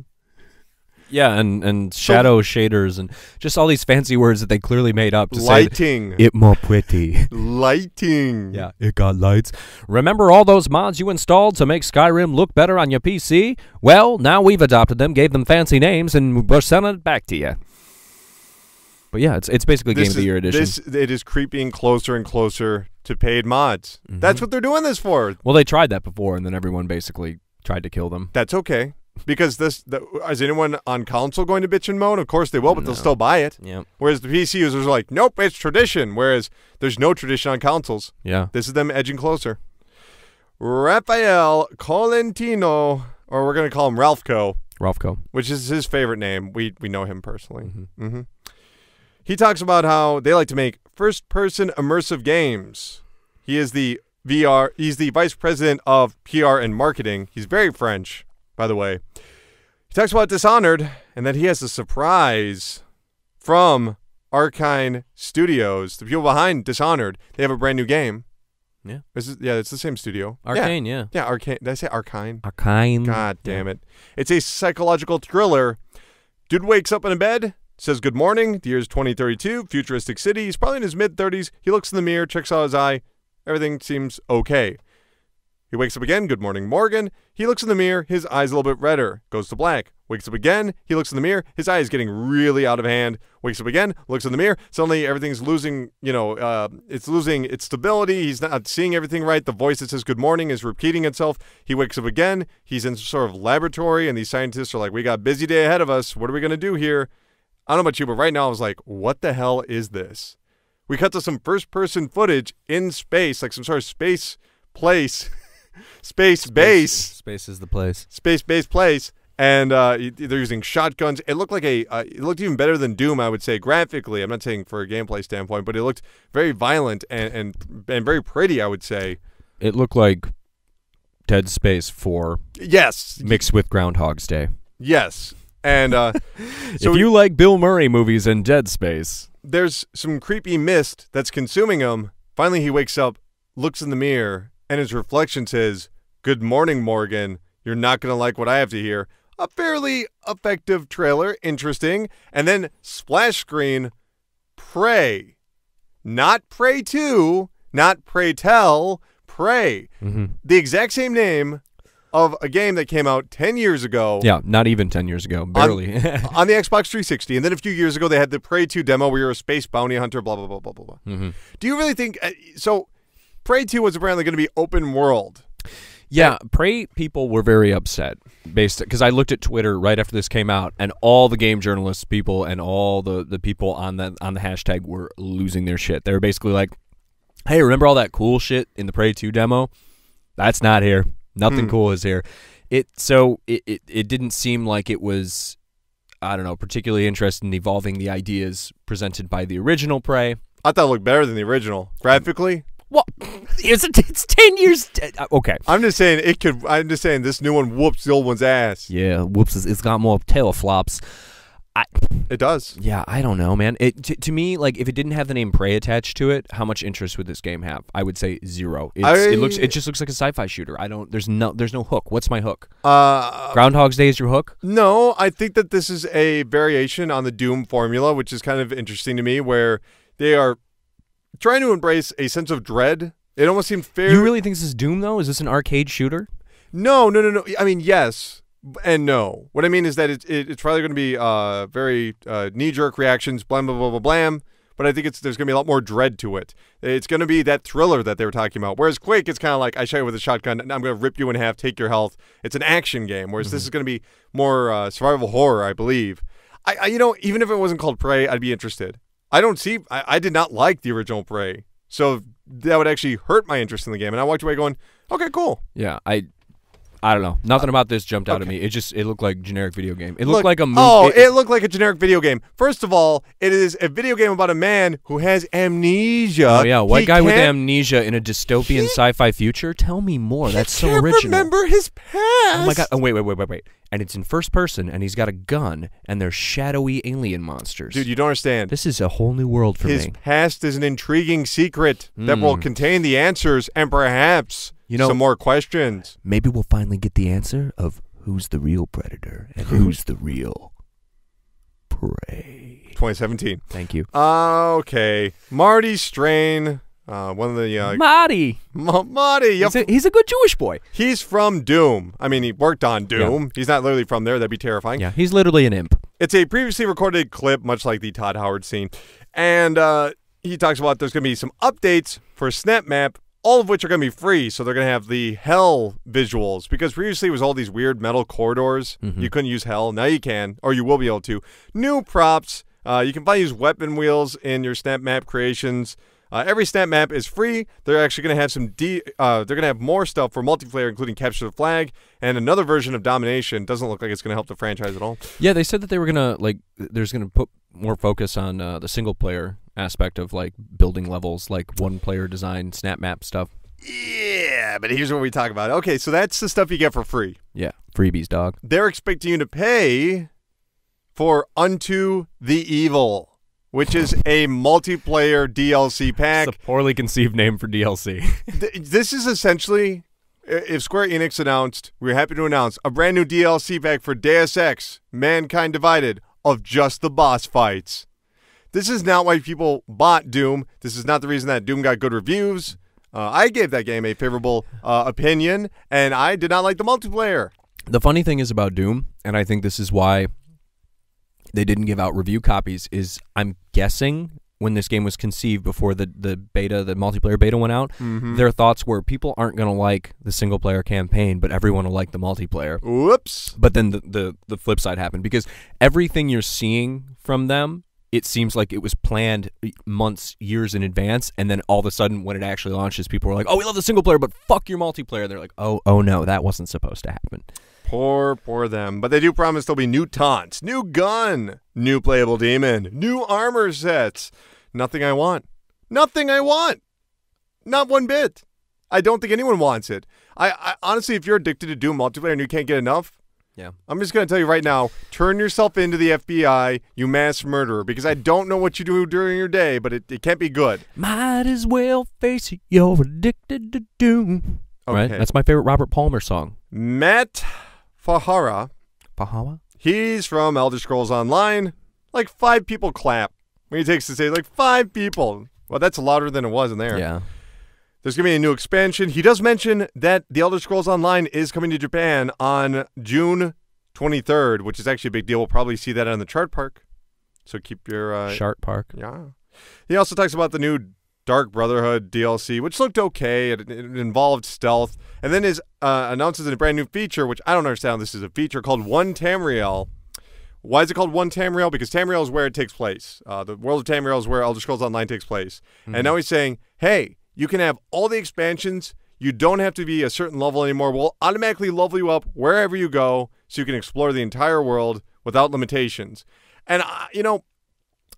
Yeah, and shadow shaders and just all these fancy words that they clearly made up to lighting. Say it more pretty. Lighting. Yeah, it got lights. Remember all those mods you installed to make Skyrim look better on your PC? Well, now we've adopted them, gave them fancy names, and we're sending it back to you. But yeah, it's basically Game of the Year edition. It is creeping closer and closer to paid mods. That's what they're doing this for. Well, they tried that before, and then everyone basically tried to kill them. That's okay. Because is anyone on console going to bitch and moan? Of course they will, but they'll still buy it. Yeah. Whereas the PC users are like, nope, it's tradition. Whereas there's no tradition on consoles. Yeah. This is them edging closer. Rafael Colentino, or we're going to call him Ralphco, which is his favorite name. We know him personally. He talks about how they like to make first-person immersive games. He's the vice president of PR and marketing. He's very French, by the way. He talks about Dishonored and that he has a surprise from Arkane Studios, the people behind Dishonored. They have a brand new game. Yeah. It's the same studio. Arkane, yeah. Yeah, Arkane. Did I say Arkane? Arkane. God damn it. It's a psychological thriller. Dude wakes up in a bed, says good morning. The year is 2032, futuristic city. He's probably in his mid-30s. He looks in the mirror, checks out his eye. Everything seems okay. He wakes up again. Good morning, Morgan. He looks in the mirror. His eye's a little bit redder. Goes to black. Wakes up again. He looks in the mirror. His eye is getting really out of hand. Wakes up again. Looks in the mirror. Suddenly, everything's losing, it's losing its stability. He's not seeing everything right. The voice that says good morning is repeating itself. He wakes up again. He's in some sort of laboratory, and these scientists are like, we got a busy day ahead of us. What are we going to do here? I don't know about you, but right now I was like, what the hell is this? We cut to some first-person footage in space, like some sort of space place. Space base. Space is the place. Space-based place. And they're using shotguns. It looked like it looked even better than Doom, I would say, graphically. I'm not saying for a gameplay standpoint, but it looked very violent and very pretty, I would say. It looked like Dead Space 4. Yes. Mixed with Groundhog's Day. Yes. And so if you like Bill Murray movies and Dead Space, there's some creepy mist that's consuming him. Finally, he wakes up, looks in the mirror, and his reflection says, good morning, Morgan. You're not going to like what I have to hear. A fairly effective trailer. Interesting. And then splash screen, Prey. Not Prey 2, not Pray Tell, Prey. The exact same name of a game that came out 10 years ago. Yeah, not even 10 years ago. Barely. On the Xbox 360. And then a few years ago, they had the Prey 2 demo where you're a space bounty hunter, blah, blah, blah, blah, blah, blah. Do you really think... so, Prey 2 was apparently going to be open world. Yeah, Prey people were very upset because I looked at Twitter right after this came out, and all the game journalists people and all the people on the hashtag were losing their shit. They were basically like, hey, remember all that cool shit in the Prey 2 demo? That's not here. Nothing cool is here. It didn't seem like it was, I don't know, particularly interested in evolving the ideas presented by the original Prey. I thought it looked better than the original. Graphically? Well, it's 10 years. Okay. I'm just saying this new one whoops the old one's ass. Yeah, whoops. It's got more tail flops. It does. Yeah, I don't know, man. To me, like, if it didn't have the name Prey attached to it, how much interest would this game have? I would say zero. It just looks like a sci-fi shooter. There's no hook. What's my hook? Groundhog's Day is your hook? No, I think that this is a variation on the Doom formula, which is kind of interesting to me, where they are trying to embrace a sense of dread. It almost seemed fair. You really think this is Doom, though? Is this an arcade shooter? No. I mean, yes and no. What I mean is that it's probably going to be very knee-jerk reactions, blam, blah, blah, blah, blam. but I think there's going to be a lot more dread to it. It's going to be that thriller that they were talking about. Whereas Quake, it's kind of like, I shoot you with a shotgun, and I'm going to rip you in half, take your health. It's an action game, whereas this is going to be more survival horror, I believe. Even if it wasn't called Prey, I'd be interested. I did not like the original Prey, so that would actually hurt my interest in the game, and I walked away going, okay, cool. Yeah, I don't know. Nothing about this jumped out at me. It looked like a generic video game. It looked Look, like a movie. Oh, it looked like a generic video game. First of all, it is a video game about a man who has amnesia. Oh yeah, white guy with amnesia in a dystopian sci-fi future. Tell me more. That's so original. Can't remember his past. Oh my god! Oh wait! And it's in first person, and he's got a gun, and there's shadowy alien monsters. Dude, you don't understand. This is a whole new world for me. His past is an intriguing secret that will contain the answers and perhaps some more questions. Maybe we'll finally get the answer of who's the real predator and who's the real prey. 2017. Thank you. Okay. Marty Strain. One of the Marty. Marty. He's a good Jewish boy. He's from Doom. I mean, he worked on Doom. Yeah. He's not literally from there. That'd be terrifying. Yeah, he's literally an imp. It's a previously recorded clip, much like the Todd Howard scene. And he talks about there's going to be some updates for Snap Map, all of which are going to be free. So they're going to have the hell visuals. Because previously it was all these weird metal corridors. You couldn't use hell. Now you can, or you will be able to. New props. You can finally use weapon wheels in your Snap Map creations. Every Snap Map is free. They're actually going to have they're going to have more stuff for multiplayer, including Capture the Flag and another version of Domination. Doesn't look like it's going to help the franchise at all. Yeah, they said that they were going to, there's going to put more focus on the single player aspect of, building levels, one player design, Snap Map stuff. Yeah, but here's what we talk about. Okay, so that's the stuff you get for free. Yeah, freebies, dog. They're expecting you to pay for Unto the Evil, which is a multiplayer DLC pack. It's a poorly conceived name for DLC. This is essentially, if Square Enix announced, we're happy to announce, a brand new DLC pack for Deus Ex, Mankind Divided, of just the boss fights. This is not why people bought Doom. This is not the reason that Doom got good reviews. I gave that game a favorable opinion, and I did not like the multiplayer. The funny thing is about Doom, and I think this is why they didn't give out review copies, is I'm guessing when this game was conceived before the multiplayer beta went out, their thoughts were people aren't going to like the single player campaign, but everyone will like the multiplayer. Whoops. But then the flip side happened, because everything you're seeing from them, it seems like it was planned months, years in advance, and then all of a sudden when it actually launches, people were like, oh, we love the single player, but fuck your multiplayer. They're like, oh no, that wasn't supposed to happen. Poor them. But they do promise there'll be new taunts, new gun, new playable demon, new armor sets. Nothing I want. Nothing I want. Not one bit. I don't think anyone wants it. I honestly, if you're addicted to Doom multiplayer and you can't get enough, yeah, I'm just going to tell you right now, turn yourself into the FBI, you mass murderer, because I don't know what you do during your day, but it can't be good. Might as well face it, you're addicted to Doom. Okay. Right? That's my favorite Robert Palmer song. Matt Fahara. Fahawa? He's from Elder Scrolls Online. 5 people clap when he takes the stage. 5 people. Well, that's louder than it was in there. Yeah. There's going to be a new expansion. He does mention that the Elder Scrolls Online is coming to Japan on June 23rd, which is actually a big deal. We'll probably see that on the Chart Park. So keep your... Chart Park. Yeah. He also talks about the new Dark Brotherhood DLC, which looked okay. It involved stealth. And then announces a brand new feature, which I don't understand. This is a feature called One Tamriel. Why is it called One Tamriel? Because Tamriel is where it takes place. The world of Tamriel is where Elder Scrolls Online takes place. And now he's saying, hey, you can have all the expansions. You don't have to be a certain level anymore. We'll automatically level you up wherever you go so you can explore the entire world without limitations. And,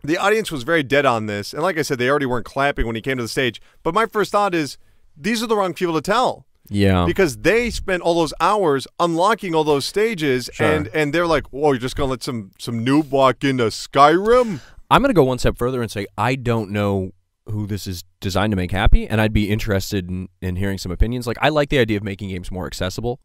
the audience was very dead on this. And like I said, they already weren't clapping when he came to the stage. But my first thought is, these are the wrong people to tell. Yeah. Because they spent all those hours unlocking all those stages, Sure. and they're like, whoa, you're just going to let some noob walk into Skyrim? I'm going to go one step further and say I don't know who this is designed to make happy, and I'd be interested in hearing some opinions. I like the idea of making games more accessible,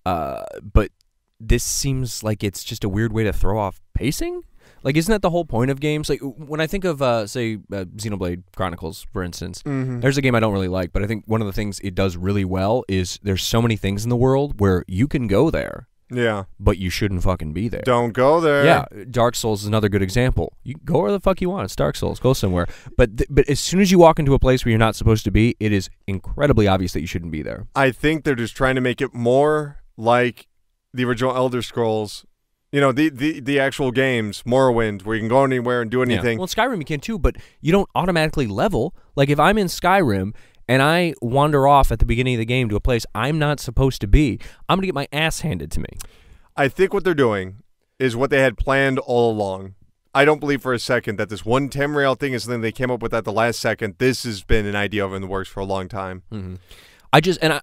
but this seems like it's just a weird way to throw off pacing. Isn't that the whole point of games? When I think of, say, Xenoblade Chronicles, for instance, there's a game I don't really like, but I think one of the things it does really well is there's so many things in the world where you can go there Yeah. but you shouldn't fucking be there. Don't go there. Yeah, Dark Souls is another good example. You go where the fuck you want. It's Dark Souls. Go somewhere. But as soon as you walk into a place where you're not supposed to be, it is incredibly obvious that you shouldn't be there. I think they're just trying to make it more like the original Elder Scrolls. You know, the actual games, Morrowind, where you can go anywhere and do anything. Yeah. Well, in Skyrim you can too, but you don't automatically level. Like if I'm in Skyrim and I wander off at the beginning of the game to a place I'm not supposed to be, I'm going to get my ass handed to me. I think what they're doing is what they had planned all along. I don't believe for a second that this one Tamriel thing is something they came up with at the last second. This has been an idea in the works for a long time. Mm-hmm.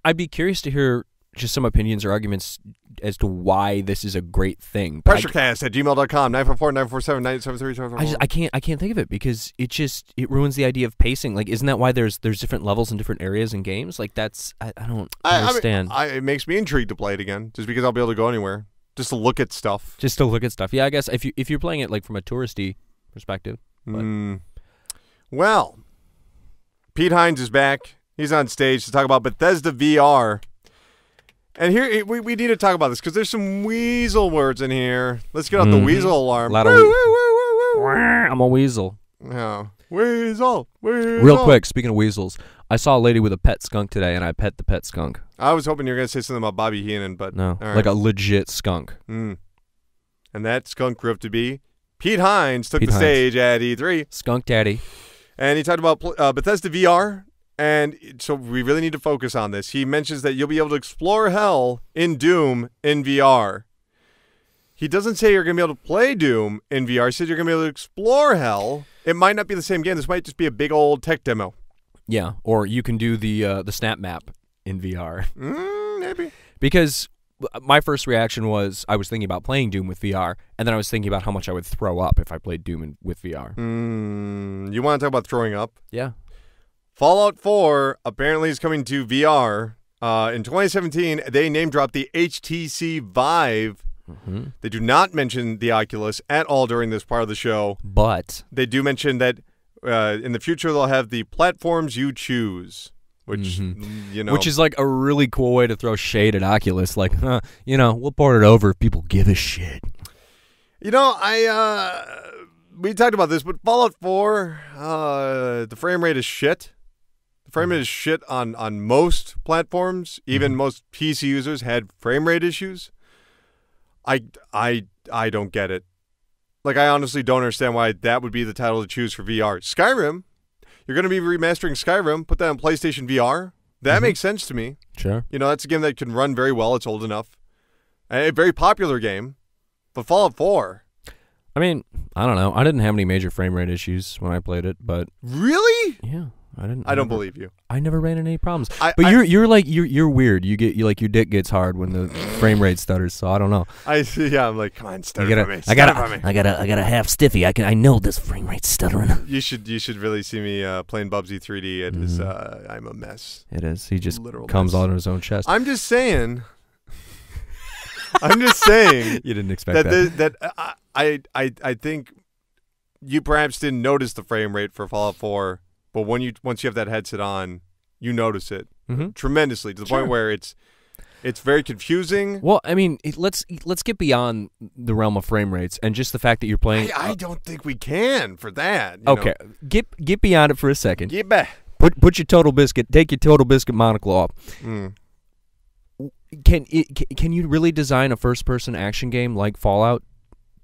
I'd be curious to hear just some opinions or arguments as to why this is a great thing. PRESSURECAST@gmail.com 944-947-9733. I can't think of it because it ruins the idea of pacing. Like, isn't that why there's different levels in different areas in games? Like, that's I don't understand. It makes me intrigued to play it again just because I'll be able to go anywhere, just to look at stuff. Yeah, I guess if you're playing it like from a touristy perspective. Well, Pete Hines is back. He's on stage to talk about Bethesda VR. And here, we need to talk about this because there's some weasel words in here. Let's get out the weasel alarm. I'm a weasel. Yeah. Weasel. Real quick, speaking of weasels, I saw a lady with a pet skunk today, and I pet the pet skunk. I was hoping you were going to say something about Bobby Heenan, but no, all right. Like a legit skunk. And that skunk grew up to be Pete Hines. Took the stage at E3. Skunk Daddy. And he talked about Bethesda VR. And so we really need to focus on this. He mentions that you'll be able to explore hell in Doom in VR. He doesn't say you're going to be able to play Doom in VR. He said you're going to be able to explore hell. It might not be the same game. This might just be a big old tech demo. Yeah, or you can do the snap map in VR. Maybe. Because my first reaction was I was thinking about playing Doom with VR, and then I was thinking about how much I would throw up if I played Doom with VR. You want to talk about throwing up? Yeah. Fallout 4 apparently is coming to VR. In 2017, they name-dropped the HTC Vive. They do not mention the Oculus at all during this part of the show. But they do mention that in the future they'll have the platforms you choose, which, you know. Which is like a really cool way to throw shade at Oculus. Like, we'll port it over if people give a shit. You know, we talked about this, but Fallout 4, the frame rate is shit. The frame rate is shit on most platforms. Even most PC users had frame rate issues. I don't get it. Like, I honestly don't understand why that would be the title to choose for VR. Skyrim, you're going to be remastering Skyrim. Put that on PlayStation VR. That makes sense to me. Sure. You know, that's a game that can run very well. It's old enough. A very popular game. But Fallout 4. I mean, I don't know. I didn't have any major frame rate issues when I played it, but really? Yeah. I don't believe you. I never ran into any problems. You're weird. Your dick gets hard when the frame rate stutters. So I don't know. I'm like, come on, stutter for me. I got a half stiffy. I know this frame rate's stuttering. You should really see me playing Bubsy 3D. It is I'm a mess. It is. He just comes all on his own chest. I'm just saying. You didn't expect that. I think you perhaps didn't notice the frame rate for Fallout 4. But once you have that headset on, you notice it tremendously to the point where it's very confusing. Well, I mean, let's get beyond the realm of frame rates and just the fact that you're playing. I don't think we can for that. Okay, get beyond it for a second. Get back. Put your Total Biscuit. Take your Total Biscuit monocle off. Can you really design a first-person action game like Fallout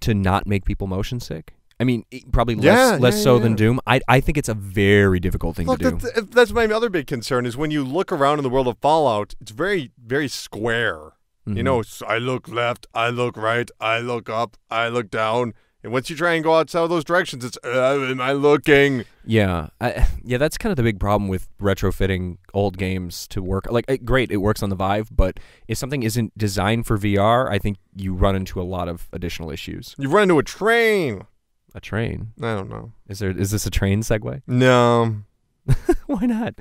to not make people motion sick? I mean, probably less so than Doom. I think it's a very difficult thing to do. That's my other big concern is when you look around in the world of Fallout, it's very, very square. You know, I look left, I look right, I look up, I look down. And once you try and go outside of those directions, it's, am I looking? Yeah. That's kind of the big problem with retrofitting old games to work. Like, great, it works on the Vive, but if something isn't designed for VR, I think you run into a lot of additional issues. You run into a train. A train? I don't know. Is this a train segue? No. Why not?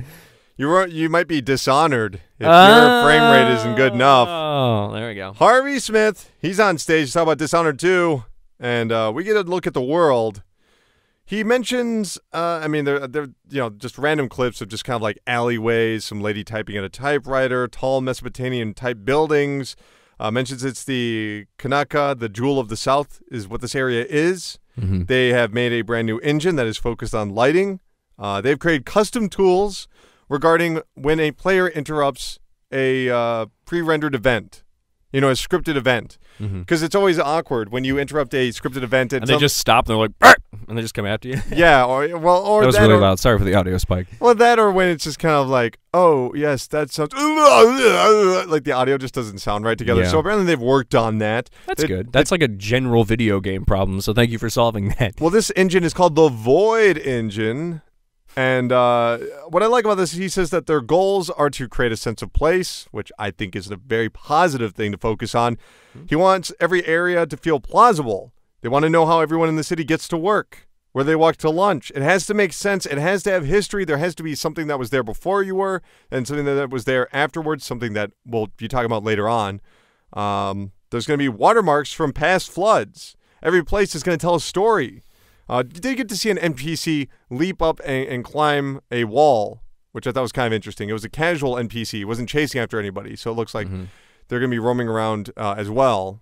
You might be dishonored if your frame rate isn't good enough. Oh, there we go. Harvey Smith, he's on stage to talk about Dishonored 2, and we get a look at the world. He mentions, they're just random clips of just kind of like alleyways, some lady typing at a typewriter, tall Mesopotamian type buildings. Mentions it's the Kanaka, the Jewel of the South is what this area is. Mm-hmm. They have made a brand new engine that is focused on lighting. They've created custom tools regarding when a player interrupts a pre-rendered event, a scripted event. Because it's always awkward when you interrupt a scripted event. And they just stop and they're like, "Bark!" And they just come after you. Yeah, or that was really loud. Sorry for the audio spike. Well, that or when it's just kind of like, oh, yes, that sounds like the audio just doesn't sound right together. Yeah. So apparently they've worked on that. That's good. That's like a general video game problem, so thank you for solving that. Well, this engine is called the Void Engine. And what I like about this, he says that their goals are to create a sense of place, which I think is a very positive thing to focus on. He wants every area to feel plausible. They want to know how everyone in the city gets to work, where they walk to lunch. It has to make sense. It has to have history. There has to be something that was there before you were and something that was there afterwards, something that we'll be talking about later on. There's going to be watermarks from past floods. Every place is going to tell a story. Did get to see an NPC leap up and climb a wall, which I thought was kind of interesting. It was a casual NPC. It wasn't chasing after anybody, so it looks like they're going to be roaming around as well,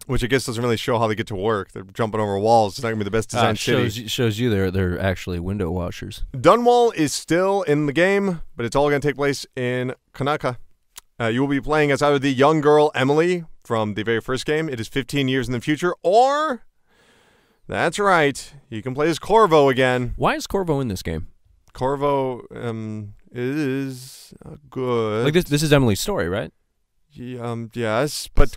which I guess doesn't really show how they get to work. They're jumping over walls. It's not going to be the best designed city. Shows you they're actually window washers. Dunwall is still in the game, but it's all going to take place in Kanaka. You will be playing as either the young girl Emily from the very first game. It is 15 years in the future, or... That's right. You can play as Corvo again. Why is Corvo in this game? Corvo is good. Like this is Emily's story, right? Yes, but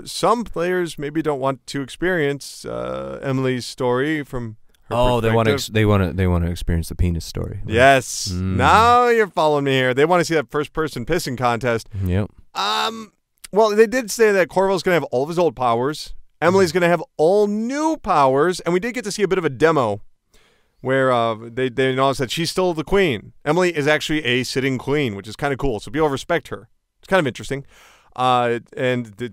some players maybe don't want to experience Emily's story from her perspective. they want to experience the penis story. Right? Yes. Now you're following me here. They want to see that first person pissing contest. Yep. Well, they did say that Corvo's going to have all of his old powers. Emily's going to have all new powers, and we did get to see a bit of a demo where they announced that she's still the queen. Emily is actually a sitting queen, which is kind of cool, so people respect her. It's kind of interesting.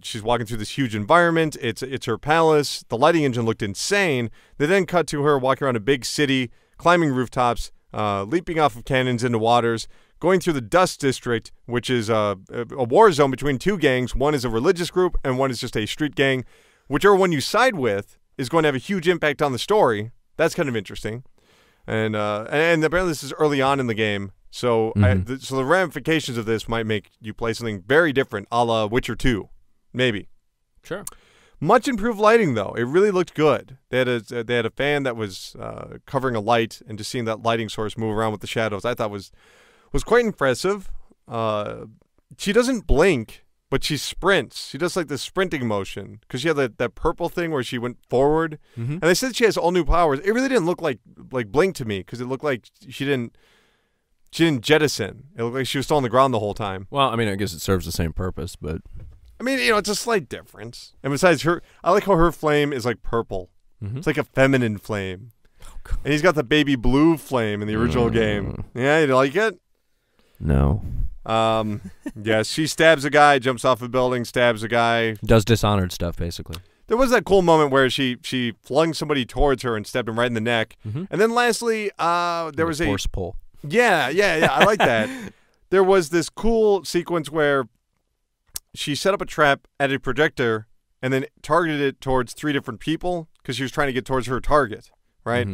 She's walking through this huge environment. It's her palace. The lighting engine looked insane. They then cut to her walking around a big city, climbing rooftops, leaping off of cannons into waters, going through the Dust District, which is a war zone between two gangs. One is a religious group, and one is just a street gang. Whichever one you side with is going to have a huge impact on the story. That's kind of interesting. And apparently this is early on in the game. So so the ramifications of this might make you play something very different, a la Witcher 2. Maybe. Sure. Much improved lighting, though. It really looked good. They had a fan that was covering a light, and just seeing that lighting source move around with the shadows, I thought was quite impressive. She doesn't blink, but she sprints. She does like the sprinting motion because she had that purple thing where she went forward. And they said she has all new powers. It really didn't look like Blink to me because it looked like she didn't jettison. It looked like she was still on the ground the whole time. Well, I mean, I guess it serves the same purpose, but I mean, it's a slight difference. And besides, I like how her flame is like purple. It's like a feminine flame. Oh, and he's got the baby blue flame in the original game. Yeah, you like it? No. Yeah, she stabs a guy, jumps off a building, stabs a guy. Does Dishonored stuff, basically. There was that cool moment where she flung somebody towards her and stabbed him right in the neck. And then lastly, there was a force pull. Yeah, I like that. There was this cool sequence where she set up a trap at a projector and then targeted it towards 3 different people because she was trying to get towards her target, right?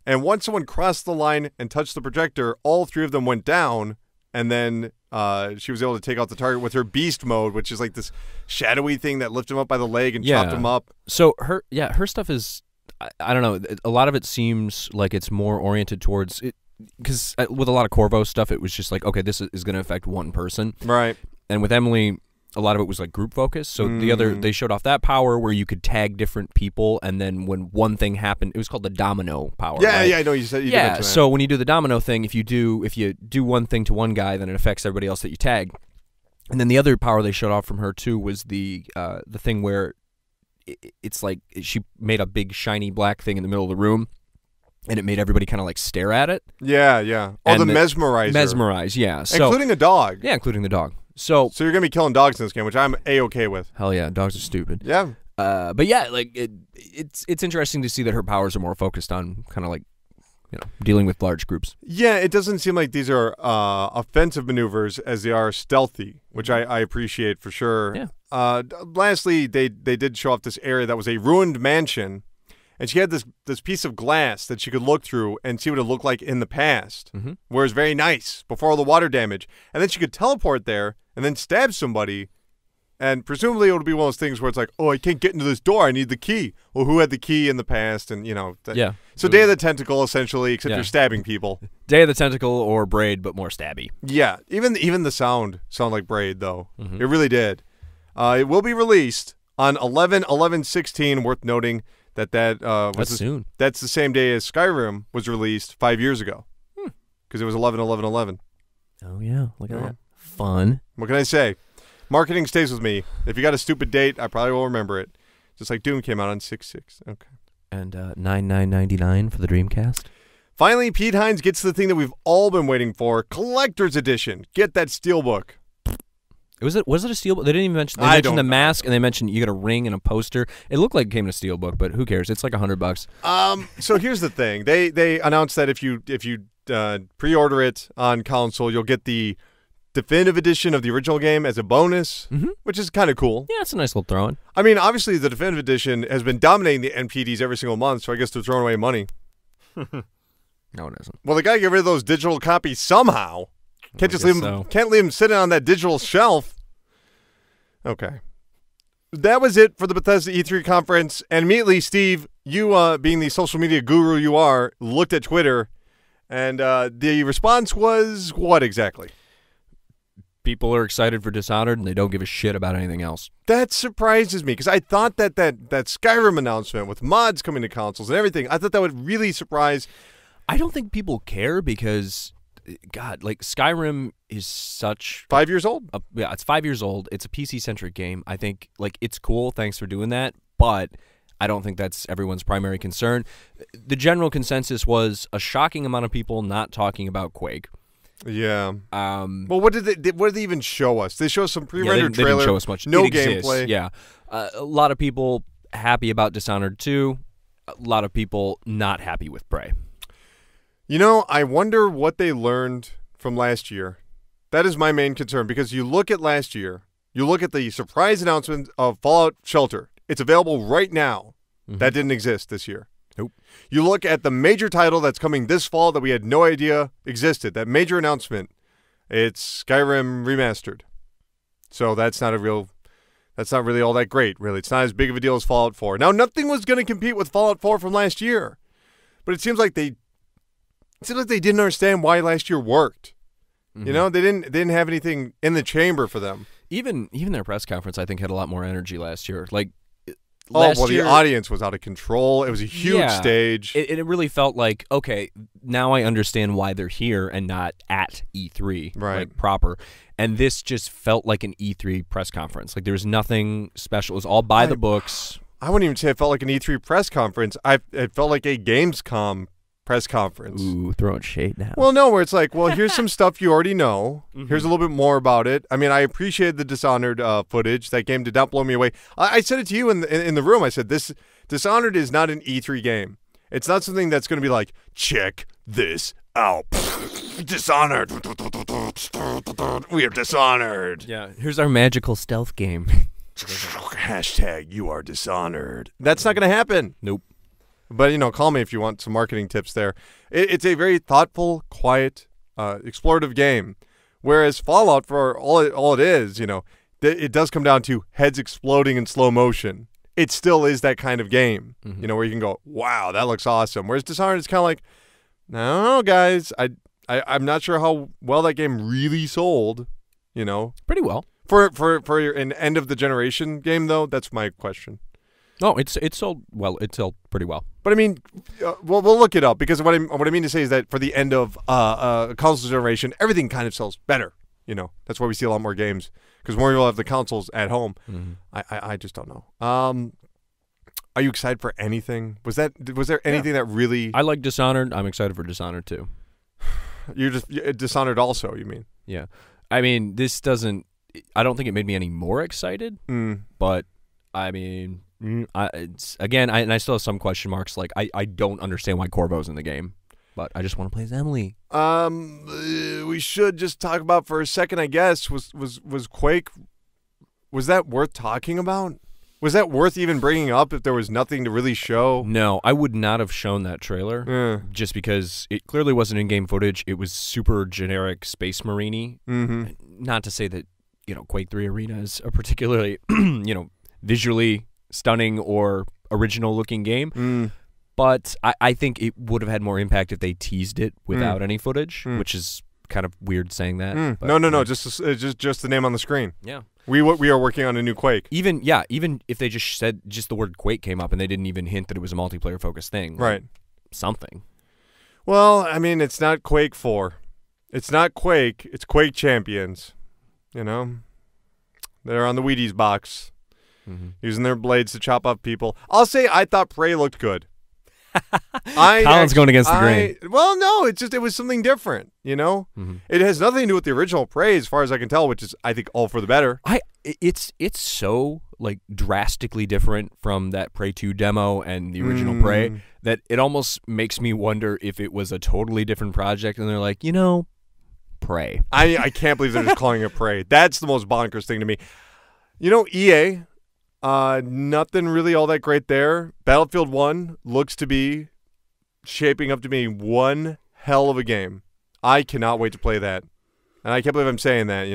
And once someone crossed the line and touched the projector, all 3 of them went down, and then she was able to take out the target with her beast mode, which is like this shadowy thing that lifted him up by the leg and chopped him up. So her stuff is, I don't know, a lot of it seems like it's more oriented towards it, because with a lot of Corvo stuff, it was just like, okay, this is going to affect one person. Right. And with Emily, a lot of it was like group focus. So they showed off that power where you could tag different people, and then when one thing happened, it was called the domino power. Yeah, right? yeah, I know you said you yeah. So when you do the domino thing, if you do one thing to one guy, then it affects everybody else that you tag. And then the other power they showed off from her too was the thing where it's like she made a big shiny black thing in the middle of the room, and it made everybody kind of like stare at it. Yeah, yeah. Oh, and the mesmerizer. Mesmerize, yeah. So, including a dog. Yeah, including the dog. So you're gonna be killing dogs in this game, which I'm A-okay with. Hell yeah, dogs are stupid. Yeah. But yeah, like it's interesting to see that her powers are more focused on kind of like dealing with large groups. Yeah, it doesn't seem like these are offensive maneuvers as they are stealthy, which I appreciate for sure. Yeah. Lastly, they did show off this area that was a ruined mansion, and she had this piece of glass that she could look through and see what it looked like in the past, where it was very nice before all the water damage. And then she could teleport there and then stab somebody. And presumably it would be one of those things where it's like, oh, I can't get into this door. I need the key. Well, who had the key in the past? And, Yeah. So Day of the Tentacle, essentially, except you're stabbing people. Day of the Tentacle or Braid, but more stabby. Yeah. Even the sound sounded like Braid, though. It really did. It will be released on 11/11/16. Worth noting that was soon. That's the same day as Skyrim was released 5 years ago. Because it was 11/11/11. Oh, yeah. Look at that. Fun. What can I say? Marketing stays with me. If you got a stupid date, I probably will remember it. Just like Doom came out on 6/6. Okay. And $99.99 for the Dreamcast. Finally, Pete Hines gets the thing that we've all been waiting for: Collector's Edition. Get that Steelbook. Was it a steelbook? They didn't even mention. They mentioned the mask, and they mentioned you got a ring and a poster. It looked like it came in a steelbook, but who cares? It's like $100. So here's the thing: they announced that if you pre-order it on console, you'll get the definitive edition of the original game as a bonus, which is kind of cool. Yeah, it's a nice little throw-in. I mean, obviously, the definitive edition has been dominating the NPDs every single month, so I guess they're throwing away money. No, it isn't. Well, they got to get rid of those digital copies somehow. Can't leave them sitting on that digital shelf. Okay. That was it for the Bethesda E3 conference. And immediately, Steve, you being the social media guru you are, looked at Twitter, and the response was what exactly? People are excited for Dishonored, and they don't give a shit about anything else. That surprises me, because I thought that Skyrim announcement with mods coming to consoles and everything, I thought that would really surprise. I don't think people care because, God, like Skyrim is such 5 years old. Yeah, it's 5 years old. It's a PC-centric game. I think it's cool. Thanks for doing that, but I don't think that's everyone's primary concern. The general consensus was a shocking amount of people not talking about Quake. Yeah. Well, what did they even show us? They show us some pre-rendered they trailer. Didn't show us much. No it exists, gameplay. Yeah. A lot of people happy about Dishonored 2. A lot of people not happy with Prey. I wonder what they learned from last year. That is my main concern, because you look at last year, you look at the surprise announcement of Fallout Shelter. It's available right now. That didn't exist this year. Nope. You look at the major title that's coming this fall that we had no idea existed. That major announcement, it's Skyrim Remastered. So that's not really all that great, really. It's not as big of a deal as Fallout 4. Now, nothing was going to compete with Fallout 4 from last year, but it seems like they didn't understand why last year worked. They didn't have anything in the chamber for them. Even their press conference, I think, had a lot more energy last year. Like. The audience was out of control. It was a huge stage. It really felt like, okay, now I understand why they're here and not at E3, right? Like proper. And this just felt like an E3 press conference. Like there was nothing special. It was all by the books. I wouldn't even say it felt like an E3 press conference. It felt like a Gamescom press conference. Ooh, throwing shade now. Well, no, where it's like, well, here's some stuff you already know. Here's a little bit more about it. I mean, I appreciated the Dishonored footage. That game did not blow me away. I said it to you in the room. I said, this Dishonored is not an E3 game. It's not something that's going to be like, check this out. Dishonored. We are Dishonored. Yeah, here's our magical stealth game. Hashtag you are Dishonored. That's not going to happen. Nope. But, call me if you want some marketing tips there. It's a very thoughtful, quiet, explorative game. Whereas Fallout, for all it is, it does come down to heads exploding in slow motion. It still is that kind of game, where you can go, wow, that looks awesome. Whereas Dishonored is kind of like, no, guys, I'm not sure how well that game really sold, Pretty well. For an end-of-the-generation game, though, that's my question. No, it sold well. It sold pretty well. But I mean, we'll look it up, because what I mean to say is that for the end of console generation, everything kind of sells better. That's why we see a lot more games, because more people have the consoles at home. I just don't know. Are you excited for anything? Was there anything that really? I like Dishonored. I'm excited for Dishonored too. You're Dishonored also, you mean? Yeah, I mean this doesn't. I don't think it made me any more excited. But I mean. I still have some question marks. Like I don't understand why Corvo's in the game. but I just want to play as Emily. We should just talk about for a second, I guess, was Quake, was that worth talking about? Was that worth even bringing up if there was nothing to really show? No, I would not have shown that trailer just because it clearly wasn't in-game footage. It was super generic Space Marine-y. Not to say that, Quake 3 Arena is a particularly, visually stunning or original-looking game. But I think it would have had more impact if they teased it without any footage, which is kind of weird saying that. But, No, just the name on the screen. Yeah. We are working on a new Quake. Even if they just said the word Quake came up and they didn't even hint that it was a multiplayer focused thing. Right. Something. Well, I mean, it's not Quake 4. It's not Quake. It's Quake Champions. They're on the Wheaties box, using their blades to chop up people. I'll say I thought Prey looked good. Colin's going against the grain. Well, no, it was something different, It has nothing to do with the original Prey, as far as I can tell, which is, I think, all for the better. It's so, drastically different from that Prey 2 demo and the original Prey that it almost makes me wonder if it was a totally different project and they're like, Prey. I can't believe they're just calling it Prey. That's the most bonkers thing to me. EA... nothing really all that great there. Battlefield 1 looks to be shaping up to be one hell of a game. I cannot wait to play that. And I can't believe I'm saying that,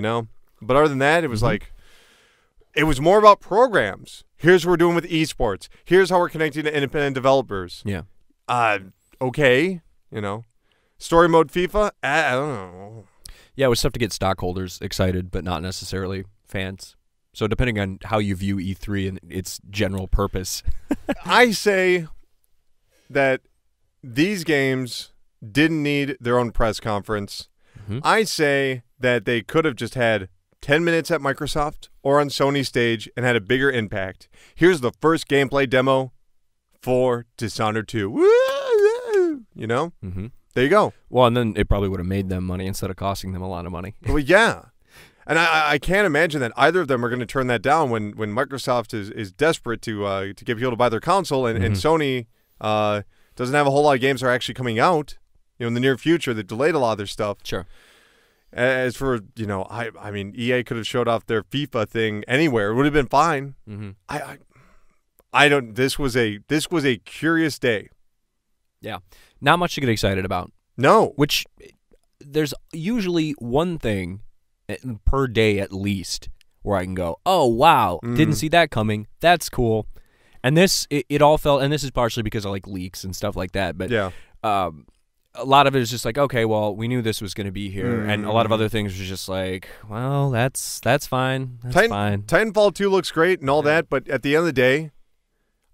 But other than that, it was it was more about programs. Here's what we're doing with esports. Here's how we're connecting to independent developers. Yeah. Okay, Story mode FIFA, I don't know. Yeah, it was tough to get stockholders excited, but not necessarily fans. So depending on how you view E3 and its general purpose. I say that these games didn't need their own press conference. I say that they could have just had 10 minutes at Microsoft or on Sony's stage and had a bigger impact. Here's the first gameplay demo for Dishonored 2. Woo! There you go. Well, and then it probably would have made them money instead of costing them a lot of money. Well, yeah. And I can't imagine that either of them are going to turn that down when Microsoft is desperate to get people to buy their console, and Sony doesn't have a whole lot of games that are actually coming out in the near future. They delayed a lot of their stuff. Sure. As for I mean, EA could have showed off their FIFA thing anywhere; it would have been fine. I don't. This was a curious day. Yeah, not much to get excited about. No, which there's usually one thing per day at least where I can go, oh wow, didn't see that coming, that's cool. And this it all felt, and this is partially because of leaks and stuff like that, but yeah, a lot of it is just okay, well, we knew this was going to be here, and a lot of other things was just well, that's fine, fine. Titanfall 2 looks great and all that, but at the end of the day,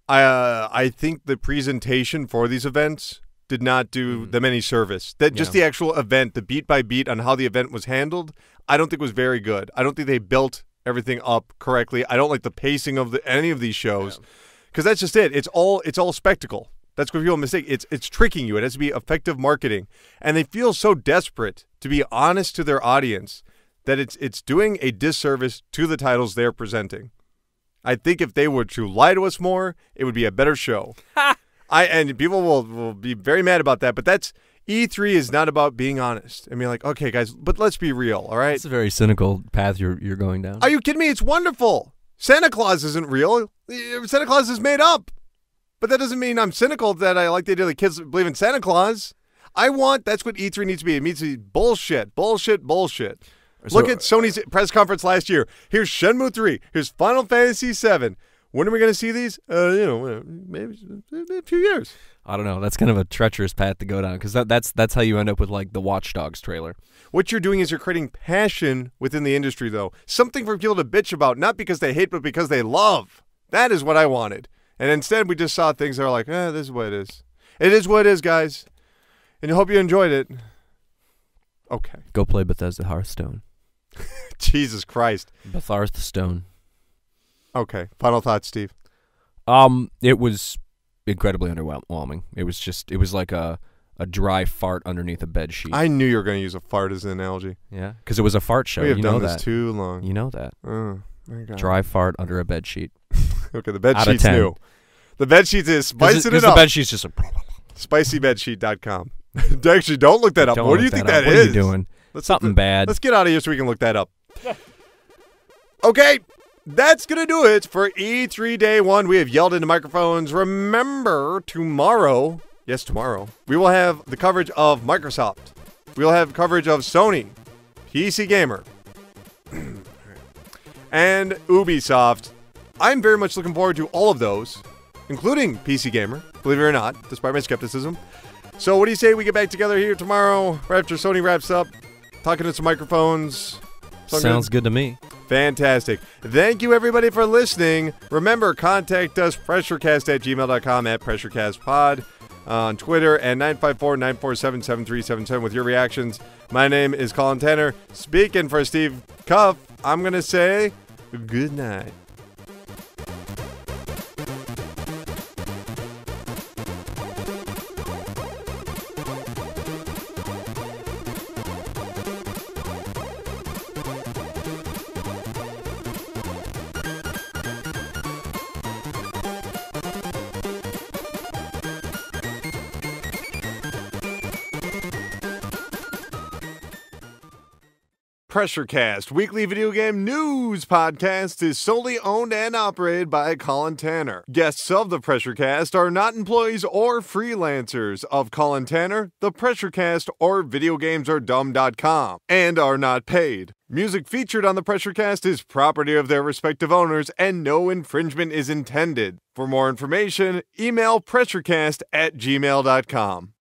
I think the presentation for these events did not do them any service. Just the actual event, the beat by beat on how the event was handled, I don't think was very good. I don't think they built everything up correctly. I don't like the pacing of any of these shows, because that's just it. It's all spectacle. That's what people mistake. It's tricking you. It has to be effective marketing, and they feel so desperate to be honest to their audience that it's doing a disservice to the titles they're presenting. I think if they were to lie to us more, it would be a better show. And people will be very mad about that, but that's E3 is not about being honest and being okay, guys, but let's be real, all right? It's a very cynical path you're going down. Are you kidding me? It's wonderful. Santa Claus isn't real. Santa Claus is made up. But that doesn't mean I'm cynical that I like the idea that kids believe in Santa Claus. That's what E3 needs to be. It needs to be bullshit. Look at Sony's press conference last year. Here's Shenmue 3. Here's Final Fantasy 7. When are we going to see these? Maybe a few years. I don't know. That's kind of a treacherous path to go down, because that's how you end up with the Watch Dogs trailer. What you're doing is you're creating passion within the industry, though. Something for people to bitch about, not because they hate, but because they love. That is what I wanted. And instead, we just saw things that are this is what it is. It is what it is, guys. And I hope you enjoyed it. Okay. Go play Bethesda Hearthstone. Jesus Christ. Hearthstone. Okay. Final thoughts, Steve. It was incredibly underwhelming. It was like a dry fart underneath a bed sheet. I knew you were going to use a fart as an analogy. Yeah, because it was a fart show. We have done this too long. You know that. Oh, my God. Dry fart under a bed sheet. Okay, the bed sheet's new. The bed sheet is spicing it up. The bed sheet's just spicybedsheet.com. Actually, don't look that up. Don't What do look you think that that up. What is? are you doing? Something bad. Let's get out of here so we can look that up. Okay, that's going to do it for E3 Day 1. We have yelled into microphones. Remember, tomorrow, yes, tomorrow, we will have the coverage of Microsoft. We'll have coverage of Sony, PC Gamer, and Ubisoft. I'm very much looking forward to all of those, including PC Gamer, believe it or not, despite my skepticism. So what do you say we get back together here tomorrow, right after Sony wraps up, talking to some microphones? Sounds good to me. Fantastic. Thank you, everybody, for listening. Remember, contact us, pressurecast@gmail.com, at pressurecastpod on Twitter, and 954-947-7377 with your reactions. My name is Colin Tanner. Speaking for Steve Cuff, I'm going to say good night. PRESSURECAST, weekly video game news podcast, is solely owned and operated by Colin Tanner. Guests of the PRESSURECAST are not employees or freelancers of Colin Tanner, the PRESSURECAST, or VideoGamesAreDumb.com, and are not paid. Music featured on the PRESSURECAST is property of their respective owners, and no infringement is intended. For more information, email pressurecast@gmail.com.